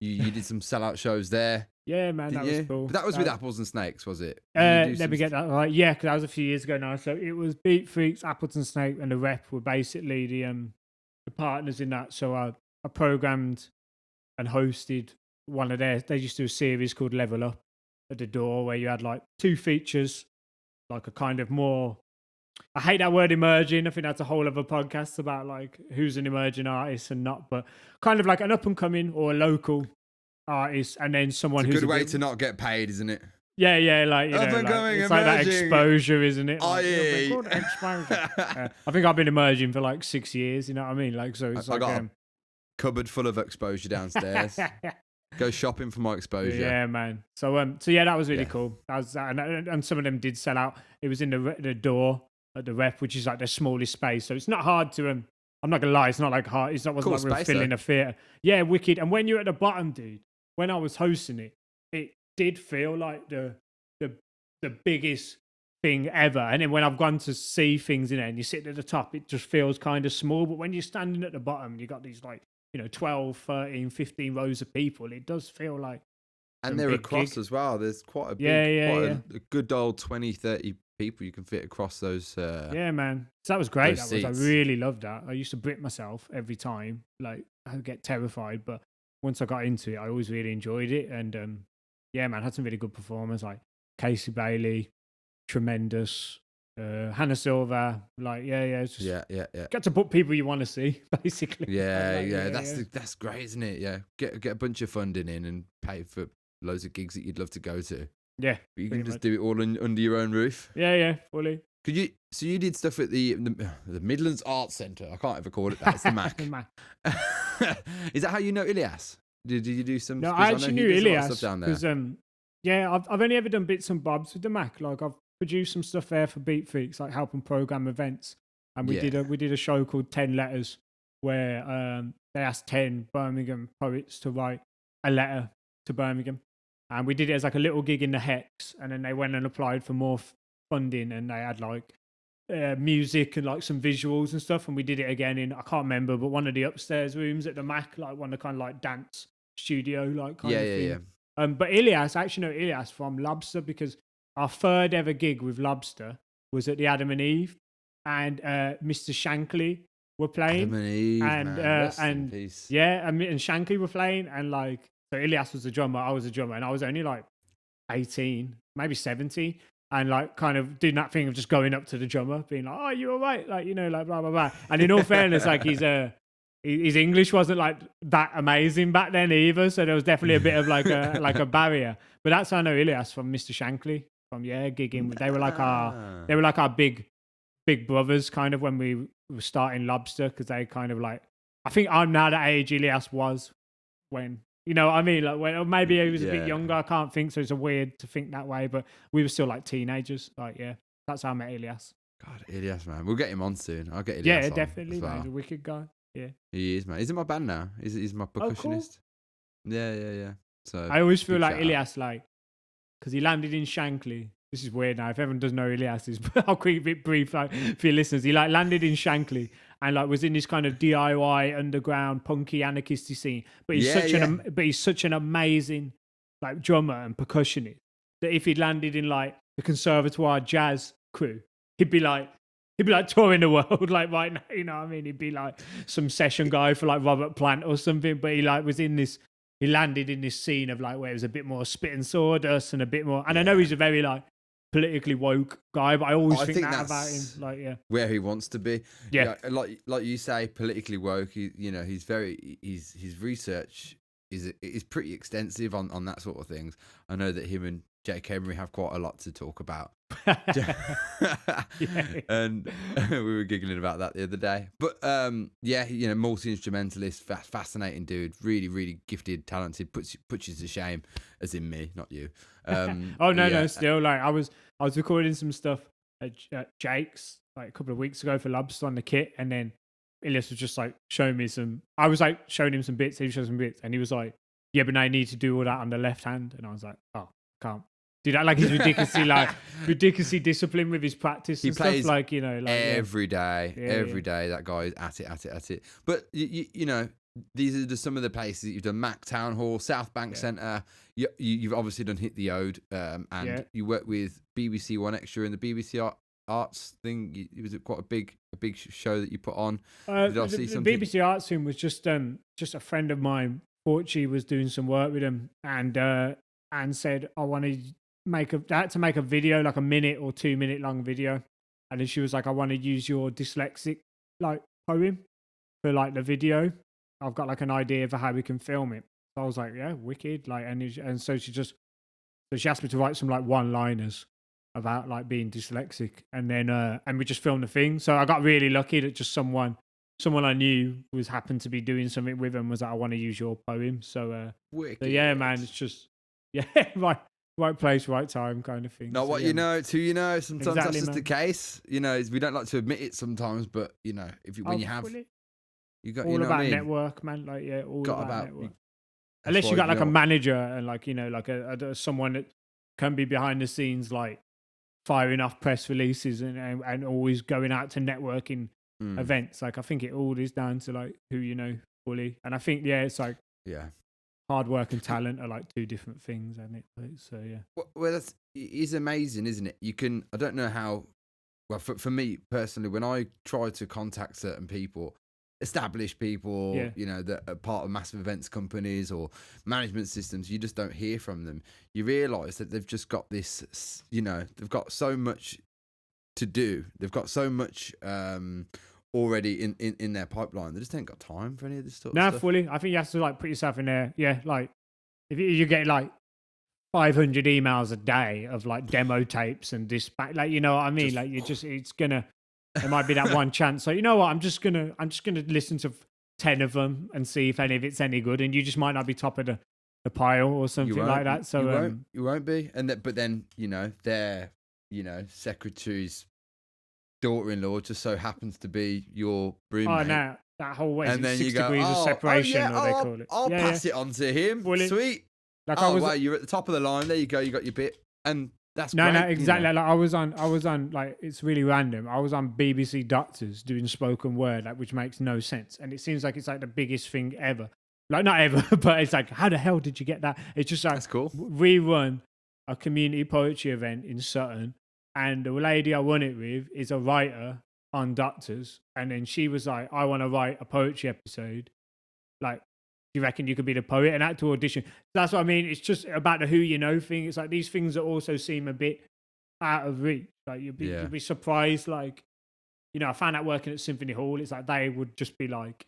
you did some sellout shows there. Yeah, man, that was cool. But that was with Apples and Snakes, was it? Let me get that right. Yeah, because that was a few years ago now. So it was Beat Freaks, Apples and Snake, and the Rep were basically the partners in that. So I programmed and hosted one of theirs. They used to do a series called Level Up at the Door, where you had like 2 features, like a kind of more. I hate that word emerging. I think that's a whole other podcast about like who's an emerging artist and not, but kind of like an up and coming or a local artist, and then someone it's a who's good way to not get paid, isn't it? Yeah, like, you know, like, it's like that exposure, isn't it? Like, exposure. I think I've been emerging for like 6 years. You know what I mean? Like, so it's I got a cupboard full of exposure downstairs. Go shopping for my exposure. Yeah, man. So yeah, that was really cool. That was and some of them did sell out. It was in the Door at the Rep, which is like the smallest space. So it's not hard to I'm not gonna lie, it's not like hard. It's not wasn't cool like we're filling a theater. Yeah, wicked. And when you're at the bottom, dude, when I was hosting it, it did feel like the biggest thing ever. And then when I've gone to see things in there and you sit at the top, it just feels kind of small. But when you're standing at the bottom, you got these like, you know, 12, 13, 15 rows of people. It does feel like. And they're across as well. There's quite a big, a good old 20, 30 people you can fit across those. Yeah, man. So that was great. I seats. really loved that. I used to Brit myself every time. Like, I'd get terrified. But once I got into it, I always really enjoyed it. And yeah, man, had some really good performers like Casey Bailey, tremendous. Hannah Silver, like, it's just, yeah. Got to put people you want to see, basically. That's great, isn't it? Yeah, get a bunch of funding in and pay for loads of gigs that you'd love to go to. Yeah, but you can just do it all under your own roof. Yeah, fully. Could you? So you did stuff at the Midlands Arts Centre. I can't ever call it that. It's the MAC. The MAC. Is that how you know Ilias? Did you do some? No, I actually knew Ilias down there. Because I've only ever done bits and bobs with the MAC. Like I've produced some stuff there for Beat Freaks, like helping program events, and we did a show called 10 Letters, where they asked 10 Birmingham poets to write a letter to Birmingham, and we did it as like a little gig in the Hex, and then they went and applied for more funding, and they had like music and like some visuals and stuff, and we did it again in, I can't remember, but one of the upstairs rooms at the MAC, like one of the kind of like dance studio like kind of thing. But Ilias, I actually know Ilias from Lobster, because our third ever gig with Lobster was at the Adam and Eve, and Mr. Shankly were playing. Adam and Eve, and Shankly were playing, and like, so Ilias was the drummer, I was a drummer, and I was only like 18, maybe 17, and like kind of doing that thing of just going up to the drummer, being like, "Oh, you all right?" Like, you know, like blah blah blah. And in all fairness, like his English wasn't like that amazing back then either, so there was definitely a bit of like a barrier. But that's how I know Ilias, from Mr. Shankly. From gigging. They were like our big brothers kind of when we were starting Lobster, because they kind of like, I think I'm now that age Ilias was when, you know what I mean, like when, or maybe he was a bit younger, I can't think, so it's weird to think that way, but we were still like teenagers. Like, yeah, that's how I met Ilias. God, Ilias, man, we'll get him on soon. I'll get Ilias on definitely, as well. man. He's a wicked guy. Yeah, he is, man. He's in my band now. He's my percussionist. Cool. Yeah. So I always feel like Ilias, like, because he landed in Shankly. This is weird now. If everyone doesn't know Ilias, I'll keep it brief, like, for your listeners. He like landed in Shankly, and like was in this kind of DIY underground punky anarchisty scene. But he's such an amazing like drummer and percussionist that if he'd landed in like the conservatoire jazz crew, he'd be like touring the world like right now, you know what I mean? He'd be like some session guy for like Robert Plant or something, but he like was in this, he landed in this scene of like where it was a bit more spit and sawdust and a bit more, and I know he's a very like politically woke guy, but I always think that about him, like where he wants to be. Like you say, politically woke. He's very his research is pretty extensive on that sort of things. I know that him and Jake Henry have quite a lot to talk about. And we were giggling about that the other day. But multi-instrumentalist, fascinating dude, really, really gifted, talented, puts you to shame, as in me, not you. Still, like I was recording some stuff at Jake's like a couple of weeks ago for Lobster on the kit, and then Ilias was just like showing me I was like showing him some bits, he showed some bits, and he was like, yeah, but now I need to do all that on the left hand, and I was like, oh, can't do that. Like he's ridiculously disciplined with his practice and stuff, like every day that guy is at it. But you know, these are just some of the places that you've done: Mac Town Hall, South Bank Centre. You've obviously done Hit the Ode, and you work with BBC One Extra and the BBC Arts thing. It was quite a big show that you put on. Did I see something? The BBC Arts thing was just a friend of mine, Fortune, was doing some work with him, and said, I want to make a video, like a minute or 2 minute long video. And then she was like, I want to use your dyslexic like poem for like the video. I've got like an idea for how we can film it. So I was like, yeah, wicked. Like, and so she asked me to write some like one-liners about like being dyslexic, and then and we just filmed the thing. So I got really lucky that just someone I knew happened to be doing something with him, was like, I want to use your poem. So yeah, man, it's just right place, right time kind of thing. Not what you know, it's who you know. Sometimes that's just the case. You know, we don't like to admit it sometimes, but you know, when you have, you got, all you know about what I mean? network, man. Like all about network. Unless you why, got like a manager and like like a someone that can be behind the scenes, like firing off press releases and always going out to networking events. Like I think it all is down to like who you know fully, and I think it's like hard work and talent are like two different things, isn't it? So yeah. Well, it's amazing, isn't it? You can. I don't know how. Well, for me personally, when I try to contact certain people, established people, you know, that are part of massive events companies or management systems, you just don't hear from them. You realise that they've just got this, you know, they've got so much to do. They've got so much already in their pipeline. They just ain't got time for any of this sort of stuff. Fully. I think you have to like put yourself in there. Yeah, like if you get like 500 emails a day of like demo tapes and dispatch, like, you know what I mean? Like there might be that one chance. So you know what? I'm just gonna listen to 10 of them and see if any of it's any good. And you just might not be top of the pile or something like that. So you won't be. But then you know their secretary's daughter-in-law just so happens to be your roommate. Oh no, that whole way. And then 6 you go, degrees of separation, or they call it. I'll pass it on to him. Sweet. Like wow, you're at the top of the line. There you go. You got your bit, and that's great. No, exactly. You know? Like I was on like, it's really random. I was on BBC Doctors doing spoken word, like, which makes no sense, and it seems like it's like the biggest thing ever. Like not ever, but it's like, how the hell did you get that? It's just like, that's cool. We run a community poetry event in Sutton, and the lady I won it with is a writer on Doctors, and then she was like, I want to write a poetry episode. Like, do you reckon you could be the poet? And had to audition. That's what I mean. It's just about the who you know thing. It's like these things that also seem a bit out of reach. Like you'd be surprised. Like, you know, I found out working at Symphony Hall, it's like they would just be like,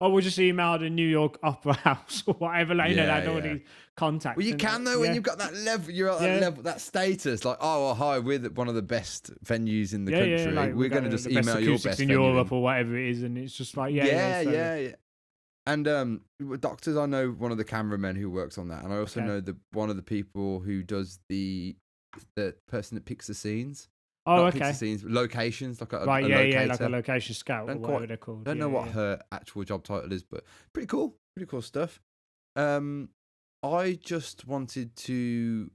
oh, we'll just email the New York Opera House or whatever. Like, you know, they had all these contacts. Well, you can though, when you've got that level, you're at that level, that status. Like, oh, well, hi, we're one of the best venues in the country. Like, we're going to just email your best in Europe or whatever it is, and it's just like, yeah. And with Doctors, I know one of the cameramen who works on that, and I also know one of the people who does the person that picks the scenes. Oh, picks the scenes, locations, like a locator. Like a location scout or whatever they're called. I don't know what her actual job title is, but pretty cool stuff. I just wanted to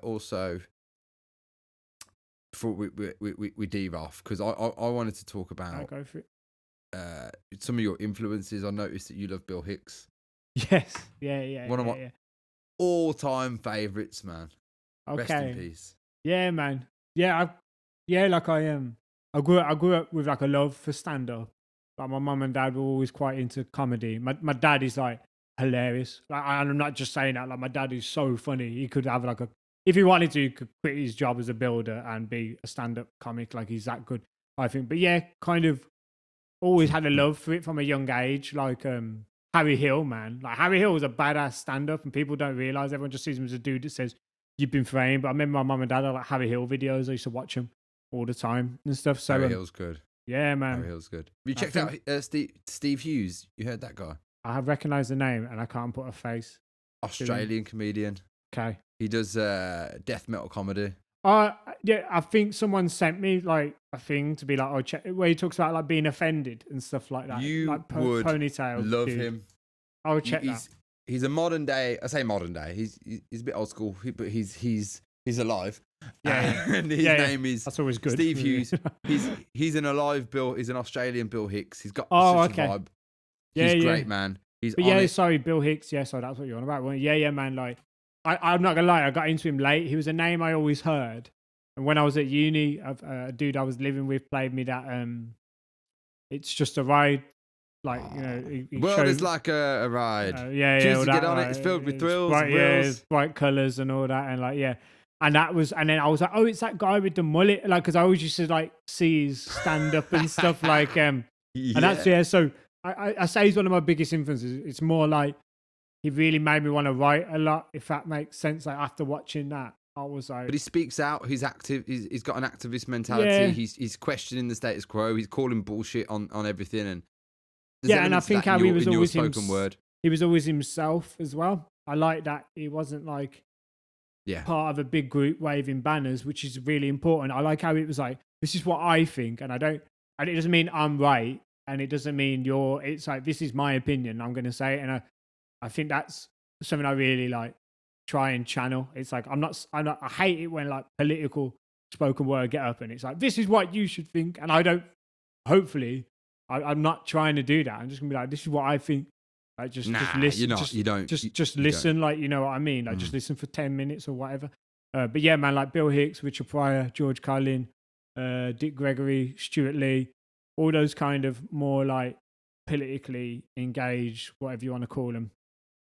also, before we deer off, because I wanted to talk about I'll go for it. some of your influences. I noticed that you love Bill Hicks. Yes. Yeah. One of my all-time favorites, man. Okay. Rest in peace. Yeah, man. Yeah, like I am. I grew up with like a love for stand-up. Like my mum and dad were always quite into comedy. My dad is like hilarious. Like, and I'm not just saying that. Like my dad is so funny. He could have like if he wanted to, he could quit his job as a builder and be a stand-up comic. Like he's that good, I think. But yeah, kind of always had a love for it from a young age. Like Harry Hill, man. Like Harry Hill was a badass stand-up, and people don't realize. Everyone just sees him as a dude that says you've been framed. But I remember my mum and dad had like Harry Hill videos. I used to watch them all the time and stuff. So Harry Hill's good. Yeah, man. Harry Hill's good. Have you checked out Steve Hughes? You heard that guy? I have recognised the name and I can't put a face. Australian comedian. Okay. He does death metal comedy. Yeah, I think someone sent me like a thing to be like, oh, check, where he talks about like being offended and stuff like that. You like would ponytail. love dude. him. I'll check that. He's a modern day. I say modern day. He's a bit old school, but he's alive. Yeah, and his name is that's always good. Steve Hughes. he's an alive Bill. He's an Australian Bill Hicks. He's got such a vibe. He's great, man. He's sorry, Bill Hicks. Yeah, so that's what you're on about. Well, yeah, man. Like, I'm not gonna lie, I got into him late. He was a name I always heard, and when I was at uni, a dude I was living with played me that. It's just a ride. Like, you know, world is like a ride. Choose to get on it. It's filled with thrills, bright colours and all that, and like and then I was like, oh, it's that guy with the mullet, like, because I always used to like see his stand up and stuff, like, and that's So I say he's one of my biggest influences. It's more like he really made me want to write a lot, if that makes sense. Like after watching that, I was like, but he speaks out. He's active. He's got an activist mentality. Yeah. He's questioning the status quo. He's calling bullshit on everything and. And I think how he was always spoken word. He was always himself as well. I like that he wasn't like part of a big group waving banners, which is really important. I like how it was like, this is what I think, and it doesn't mean I'm right, and it doesn't mean it's like, this is my opinion, I'm going to say it, and I think that's something I really like try and channel. It's like, I hate it when like political spoken word get up and it's like, this is what you should think, and I'm not trying to do that. I'm just gonna be like, this is what I think. Like, just listen. You're not. You don't. Just listen. Like, you know what I mean? Like, just listen for 10 minutes or whatever. But yeah, man, like Bill Hicks, Richard Pryor, George Carlin, Dick Gregory, Stuart Lee, all those kind of more like politically engaged, whatever you want to call them,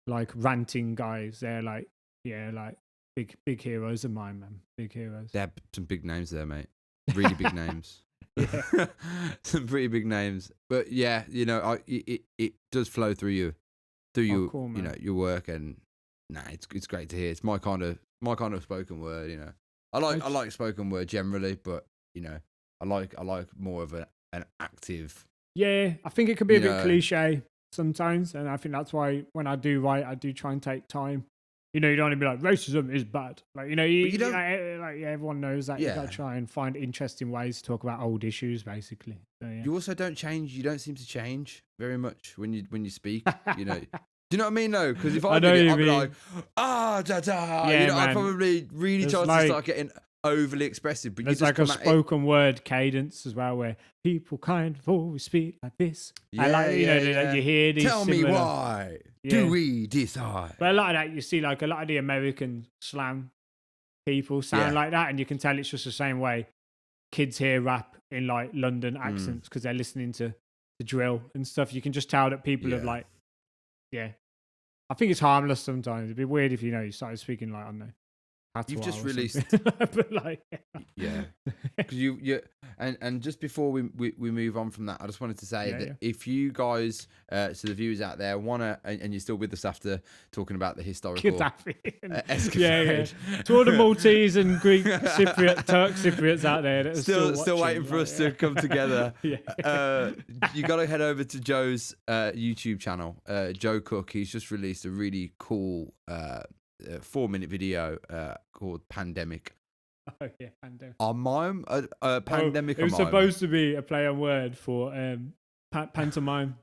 like ranting guys. They're like, like big heroes of mine, man. Big heroes. There are some big names there, mate. Really big names. Some pretty big names, but yeah, you know, it does flow through you, cool, you know, your work, and it's great to hear. It's my kind of spoken word, you know. I like spoken word generally, but you know, I like more of an active. Yeah, I think it can be a bit cliche sometimes, and I think that's why when I do write, I do try and take time. You know, you don't want to be like, racism is bad. Like, you know, you don't, everyone knows that. You got to try and find interesting ways to talk about old issues, basically. So, yeah. You also don't change. You don't seem to change very much when you speak. You know, do you know what I mean? No, because if I did it, I'd be like, da da. Yeah, you know, man. I'd probably really try to start getting overly expressive. But there's like a spoken word cadence as well, where people kind of always speak like this. Yeah, I like, you hear these. Tell me why do we decide? But a lot of that, you see, like a lot of the American slang people sound like that, and you can tell it's just the same way kids hear rap in like London accents because they're listening to the drill and stuff. You can just tell that people have like, I think it's harmless sometimes. It'd be weird if you started speaking like, I don't know. You've just released, but like, because you and just before we move on from that, I just wanted to say that if you guys, so the viewers out there, wanna and you're still with us after talking about the historical escapade, to all the Maltese and Greek Cypriot, Turk Cypriots out there that are still waiting for us to come together, you got to head over to Joe's YouTube channel, Joe Cook. He's just released a really cool 4-minute video called Pandemic. Oh yeah, pandemic. Our mime, pandemic. It was supposed to be a play on word for pantomime.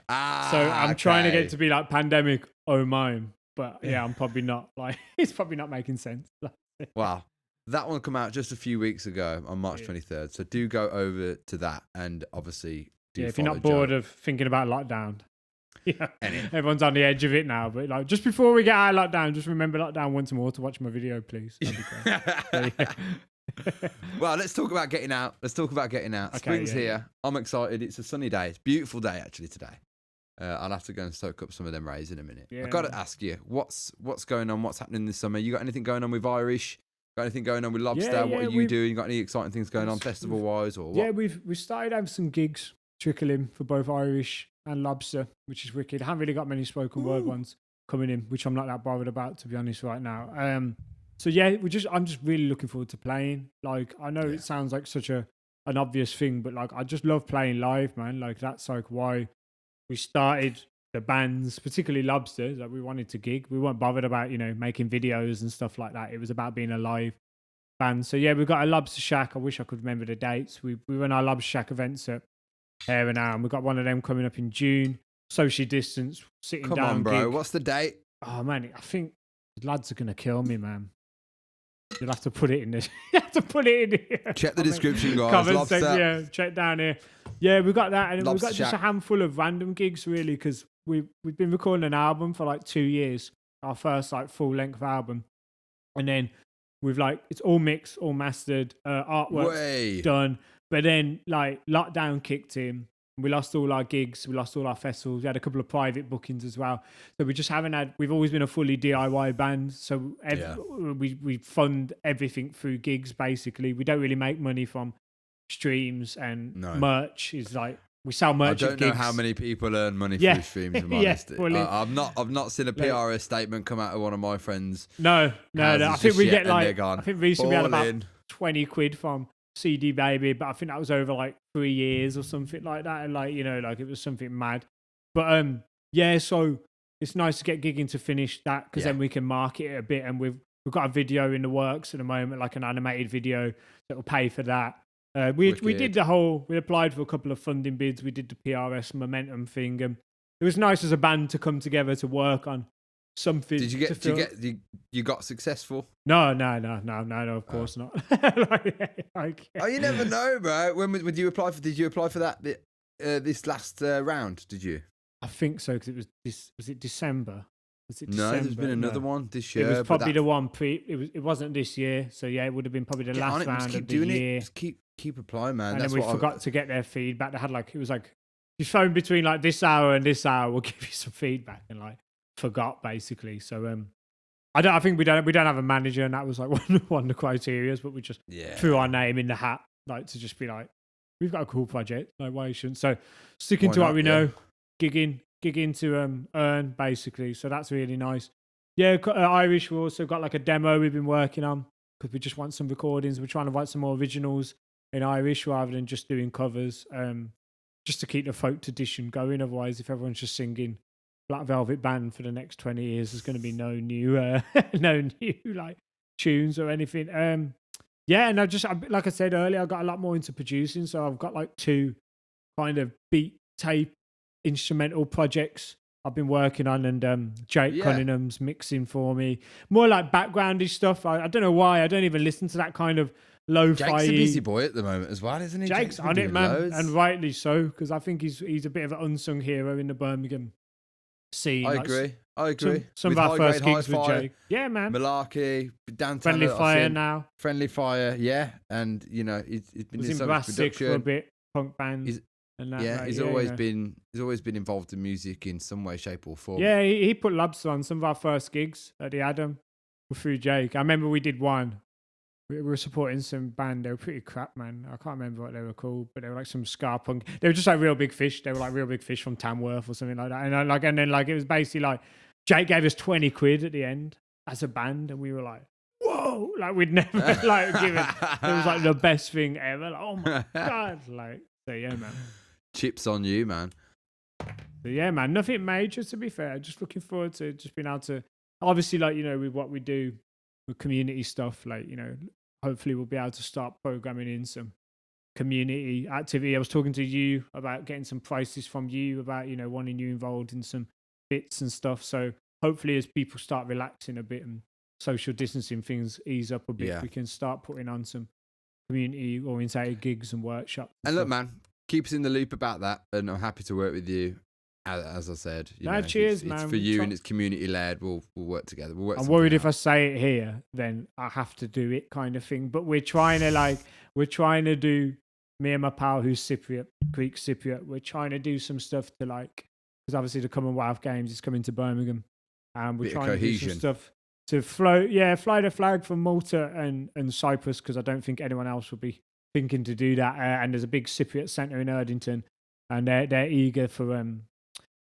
So I'm trying to get it to be like pandemic mime, but I'm probably not. Like, it's probably not making sense. Wow, that one come out just a few weeks ago on March 23rd. So do go over to that and obviously Yeah, if you're not bored of thinking about lockdown. Yeah, everyone's on the edge of it now. But like, just before we get out of lockdown, just remember lockdown once more to watch my video, please. That'd be great. Well, let's talk about getting out. Okay, Spring's here. I'm excited. It's a sunny day. It's a beautiful day actually today. I'll have to go and soak up some of them rays in a minute. Yeah, I've got to ask you, what's going on? What's happening this summer? You got anything going on with Irish? Got anything going on with Lobster? What are you doing? You got any exciting things going on festival wise or what? Yeah, we've started having some gigs trickling for both Irish and Lobster, which is wicked. I haven't really got many spoken word ones coming in, which I'm not that bothered about, to be honest, right now. So yeah, I'm just really looking forward to playing. Like, I know it sounds like such an obvious thing, but like, I just love playing live, man. Like, that's like why we started the bands, particularly Lobster. Like, we wanted to gig. We weren't bothered about, making videos and stuff like that. It was about being a live band. So yeah, we've got a Lobster Shack. I wish I could remember the dates. We run our Lobster Shack events at Hare and Hounds. We've got one of them coming up in June. Socially distanced, sitting down. Come on, bro. Gig. What's the date? Oh man, I think the lads are gonna kill me, man. You'll have to put it in this. You have to put it in here. Check the description, guys. Lobster. Yeah, check down here. Yeah, we've got that, and Lobster we've got just a handful of random gigs, really, because we've been recording an album for like 2 years, our first like full length album, and then we've like it's all mixed, all mastered, artwork's done, but then like lockdown kicked in. We lost all our gigs. We lost all our festivals. We had a couple of private bookings as well. So we just haven't had. We've always been a fully DIY band. So we fund everything through gigs. Basically, we don't really make money from streams and merch. Is like we sell merch. I don't know how many people earn money through streams. I'm honest. I've not seen a PRS statement come out of one of my friends. No. I think we get like. I think recently we had about 20 quid from CD Baby, but I think that was over like 3 years or something like that, and like it was something mad. But so it's nice to get gigging to finish that, because then we can market it a bit, and we've got a video in the works at the moment, like an animated video that will pay for that. We did we applied for a couple of funding bids. We did the PRS momentum thing, and it was nice as a band to come together to work on something. You got successful? No, of course not. You never know, bro. When did you apply for that this last round? Did you? I think so, because was it December? No, there's been another one this year. It was probably the one it wasn't this year, so yeah, it would have been probably the last round of the year. Just keep applying, man. And then we forgot to get their feedback. They had it was like you phone between like this hour and this hour, we'll give you some feedback, and like forgot basically. So I think we don't have a manager, and that was like one of the criteria, but we just threw our name in the hat, like to just be like, we've got a cool project, like why you shouldn't. So sticking to what we know, gigging to earn basically. So that's really nice. Yeah, Irish, we also got like a demo we've been working on, because we just want some recordings. We're trying to write some more originals in Irish rather than just doing covers, just to keep the folk tradition going. Otherwise, if everyone's just singing Black Velvet Band for the next 20 years, there's going to be no new like tunes or anything. And I just, like I said earlier, I got a lot more into producing, so I've got like 2 kind of beat tape instrumental projects I've been working on, and Jake Cunningham's mixing for me, more like backgroundy stuff. I don't know why I don't even listen to that kind of lo-fi. Jake's a busy boy at the moment as well, isn't he? Jake's on it, man, and rightly so, because I think he's a bit of an unsung hero in the Birmingham scene. I agree. Some of our first gigs with Jake. Yeah, man. Malarkey, downtown. Friendly Fire now. Friendly Fire, yeah. And, he's been in so much production. For a bit, punk band. He's always been involved in music in some way, shape or form. Yeah, he put Lobster on some of our first gigs at the Adam through Jake. I remember we did one. We were supporting some band. They were pretty crap, man. I can't remember what they were called, but they were like some ska punk. They were just like Real Big Fish. They were like Real Big Fish from Tamworth or something like that. And then it was basically like Jake gave us 20 quid at the end as a band, and we were like, whoa, like we'd never like given. It was like the best thing ever. Like, oh my god, like so yeah, man. Chips on you, man. So yeah, man. Nothing major, to be fair. Just looking forward to just being able to, obviously, like with what we do with community stuff, like hopefully we'll be able to start programming in some community activity. I was talking to you about getting some prices from you about, wanting you involved in some bits and stuff. So hopefully as people start relaxing a bit and social distancing things ease up a bit, we can start putting on some community orientated gigs and workshops. And look, man, keep us in the loop about that, and I'm happy to work with you. As I said, cheers, it's man. for you and it's community led. We'll work together. We'll work. I'm worried if I say it here, then I have to do it, kind of thing. But we're trying to do. Me and my pal, who's Cypriot, Greek Cypriot, we're trying to do some stuff to because obviously the Commonwealth Games is coming to Birmingham, and we're trying to do some stuff to fly the flag from Malta and Cyprus, because I don't think anyone else will be thinking to do that. And there's a big Cypriot centre in Erdington, and they're eager for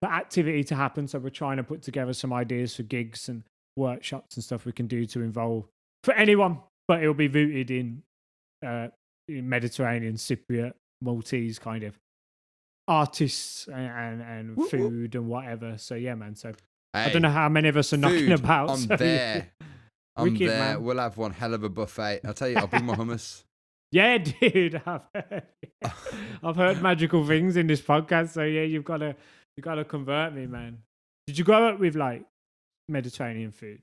activity to happen. So we're trying to put together some ideas for gigs and workshops and stuff we can do to involve for anyone, but it'll be rooted in Mediterranean, Cypriot, Maltese kind of artists and food and whatever. So yeah, man. So hey, I don't know how many of us are knocking about. I'm there. I'm there. Man. We'll have one hell of a buffet. I'll tell you, I'll bring my hummus. Yeah, dude. I've heard magical things in this podcast. So yeah, you gotta convert me, man. Did you grow up with Mediterranean food?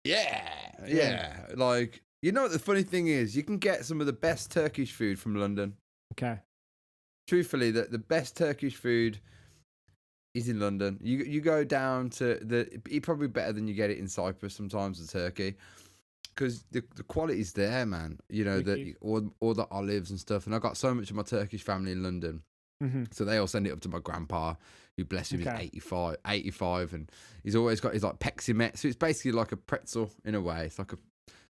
Yeah. Like, you know what the funny thing is? You can get some of the best Turkish food from London. Okay. Truthfully, the best Turkish food is in London. You go down to it's probably better than you get it in Cyprus sometimes, in Turkey, because the quality's there, man. You know, all the olives and stuff. And I got so much of my Turkish family in London. Mm-hmm. So they all send it up to my grandpa, who bless him is 85, and he's always got his peximet. So it's basically like a pretzel in a way. It's like a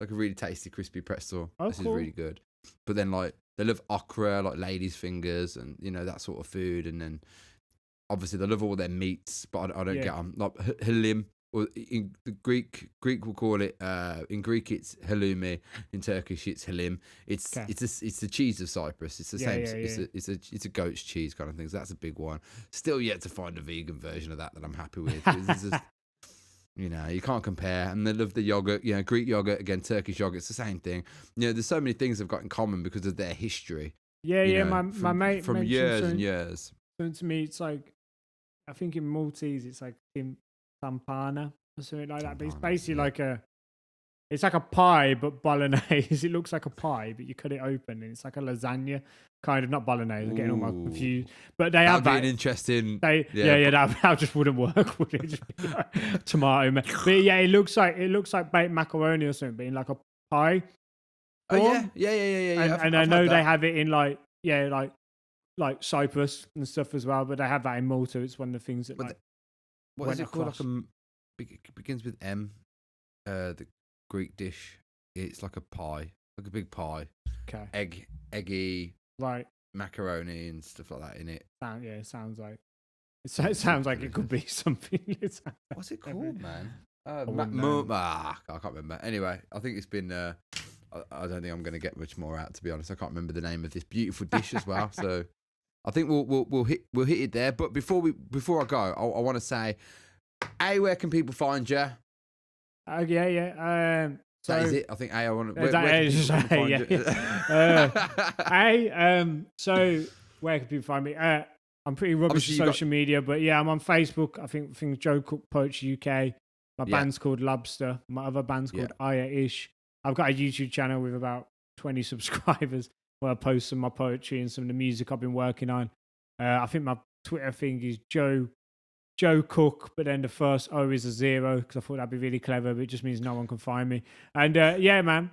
really tasty, crispy pretzel. This is really good. But then they love okra, like ladies' fingers, and that sort of food. And then obviously they love all their meats, but I don't get them. Like halim, or in the Greek will call it. In Greek it's halloumi. In Turkish it's halim. It's the cheese of Cyprus. It's the same. It's a goat's cheese kind of thing. So that's a big one. Still yet to find a vegan version of that I'm happy with. It's just, you can't compare. And they love the yogurt. Greek yogurt, again, Turkish yogurt. It's the same thing. There's so many things they've got in common because of their history. My mate from years and years. So to me, it's I think in Maltese it's Tampana or something like that. But it's basically it's like a pie, but bolognese. It looks like a pie, but you cut it open and it's like a lasagna. Kind of, not bolognese. I'm getting all my confused. But they have that. That'd be an interesting. That just wouldn't work, would it? Just be tomato. But yeah, it looks like baked macaroni or something, but in like a pie. Oh yeah. And I know they have it in like Cyprus and stuff as well. But they have that in Malta. It's one of the things that what is it called? It begins with M. The Greek dish. It's like a pie, like a big pie. Okay. Eggy. Right. Macaroni and stuff like that in it. It sounds like it sounds like it could be something. What's it called, man? I can't remember. Anyway, I think it's been. I don't think I'm going to get much more out, to be honest. I can't remember the name of this beautiful dish as well. So I think we'll hit it there. But before I go, I want to say, where can people find you? So that is it. I think I want to. So where can people find me? I'm pretty rubbish at social media, but yeah, I'm on Facebook. I think Joe Cook Poetry UK. My band's called Lobster. My other band's called Ire-ISH. I've got a YouTube channel with about 20 subscribers where I post some of my poetry and some of the music I've been working on. I think my Twitter thing is Joe Cook, but then the first O is a 0 because I thought that'd be really clever, but it just means no one can find me. And man.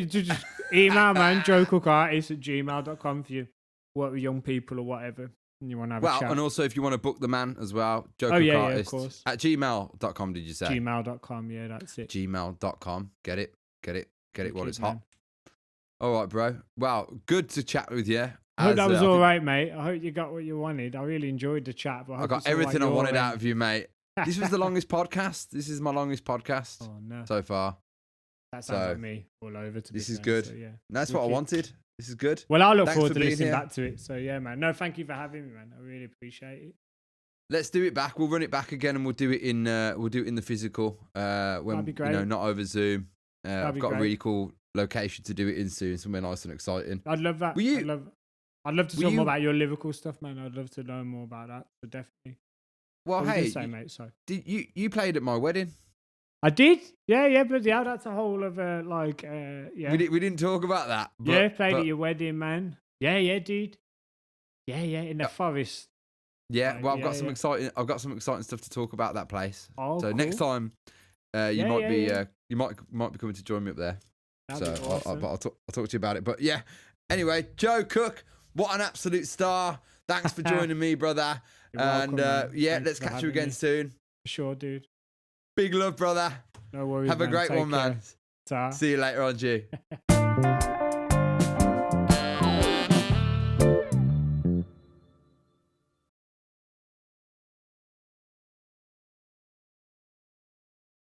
Just email, man, joecookartist@gmail.com if you work with young people or whatever and you want to have a chat. And also if you want to book the man as well, joecookartist of course. at gmail.com, did you say? Gmail.com, yeah, that's it. Gmail.com. Get it while it's hot. All right, bro. Wow, good to chat with you. I hope that was all right, mate. I hope you got what you wanted. I really enjoyed the chat. But I got everything I wanted out of you, mate. This was the longest podcast. This is my longest podcast so far. That sounds like me all over. This is good. So, yeah. That's what I wanted. This is good. Well, I look forward to listening back to it. So yeah, man. No, thank you for having me, man. I really appreciate it. Let's do it back. We'll run it back again, and we'll do it in the physical. That'd be great. Not over Zoom. I've got a really cool location to do it in soon. Somewhere nice and exciting. I'd love that. I'd love to know more about your lyrical stuff, man. I'd love to learn more about that. So definitely. Well, mate. So did you played at my wedding? I did. Yeah, but that's a whole of We didn't talk about that. Played at your wedding, man. Yeah, dude. Yeah, in the forest. Yeah, well, I've got yeah, some yeah. exciting. I've got some exciting stuff to talk about that place. Oh, so next cool. time, you Yeah, might yeah, be yeah. you might be coming to join me up there. That'd be So awesome. I'll talk to you about it. But yeah, anyway, Joe Cook, what an absolute star! Thanks for joining me, brother. You're welcome, man. Yeah, Thanks let's for catch you having again me. soon. Sure, dude. Big love, brother. No worries. Have a man. great Take one, care. man. Ta. See you later on, G.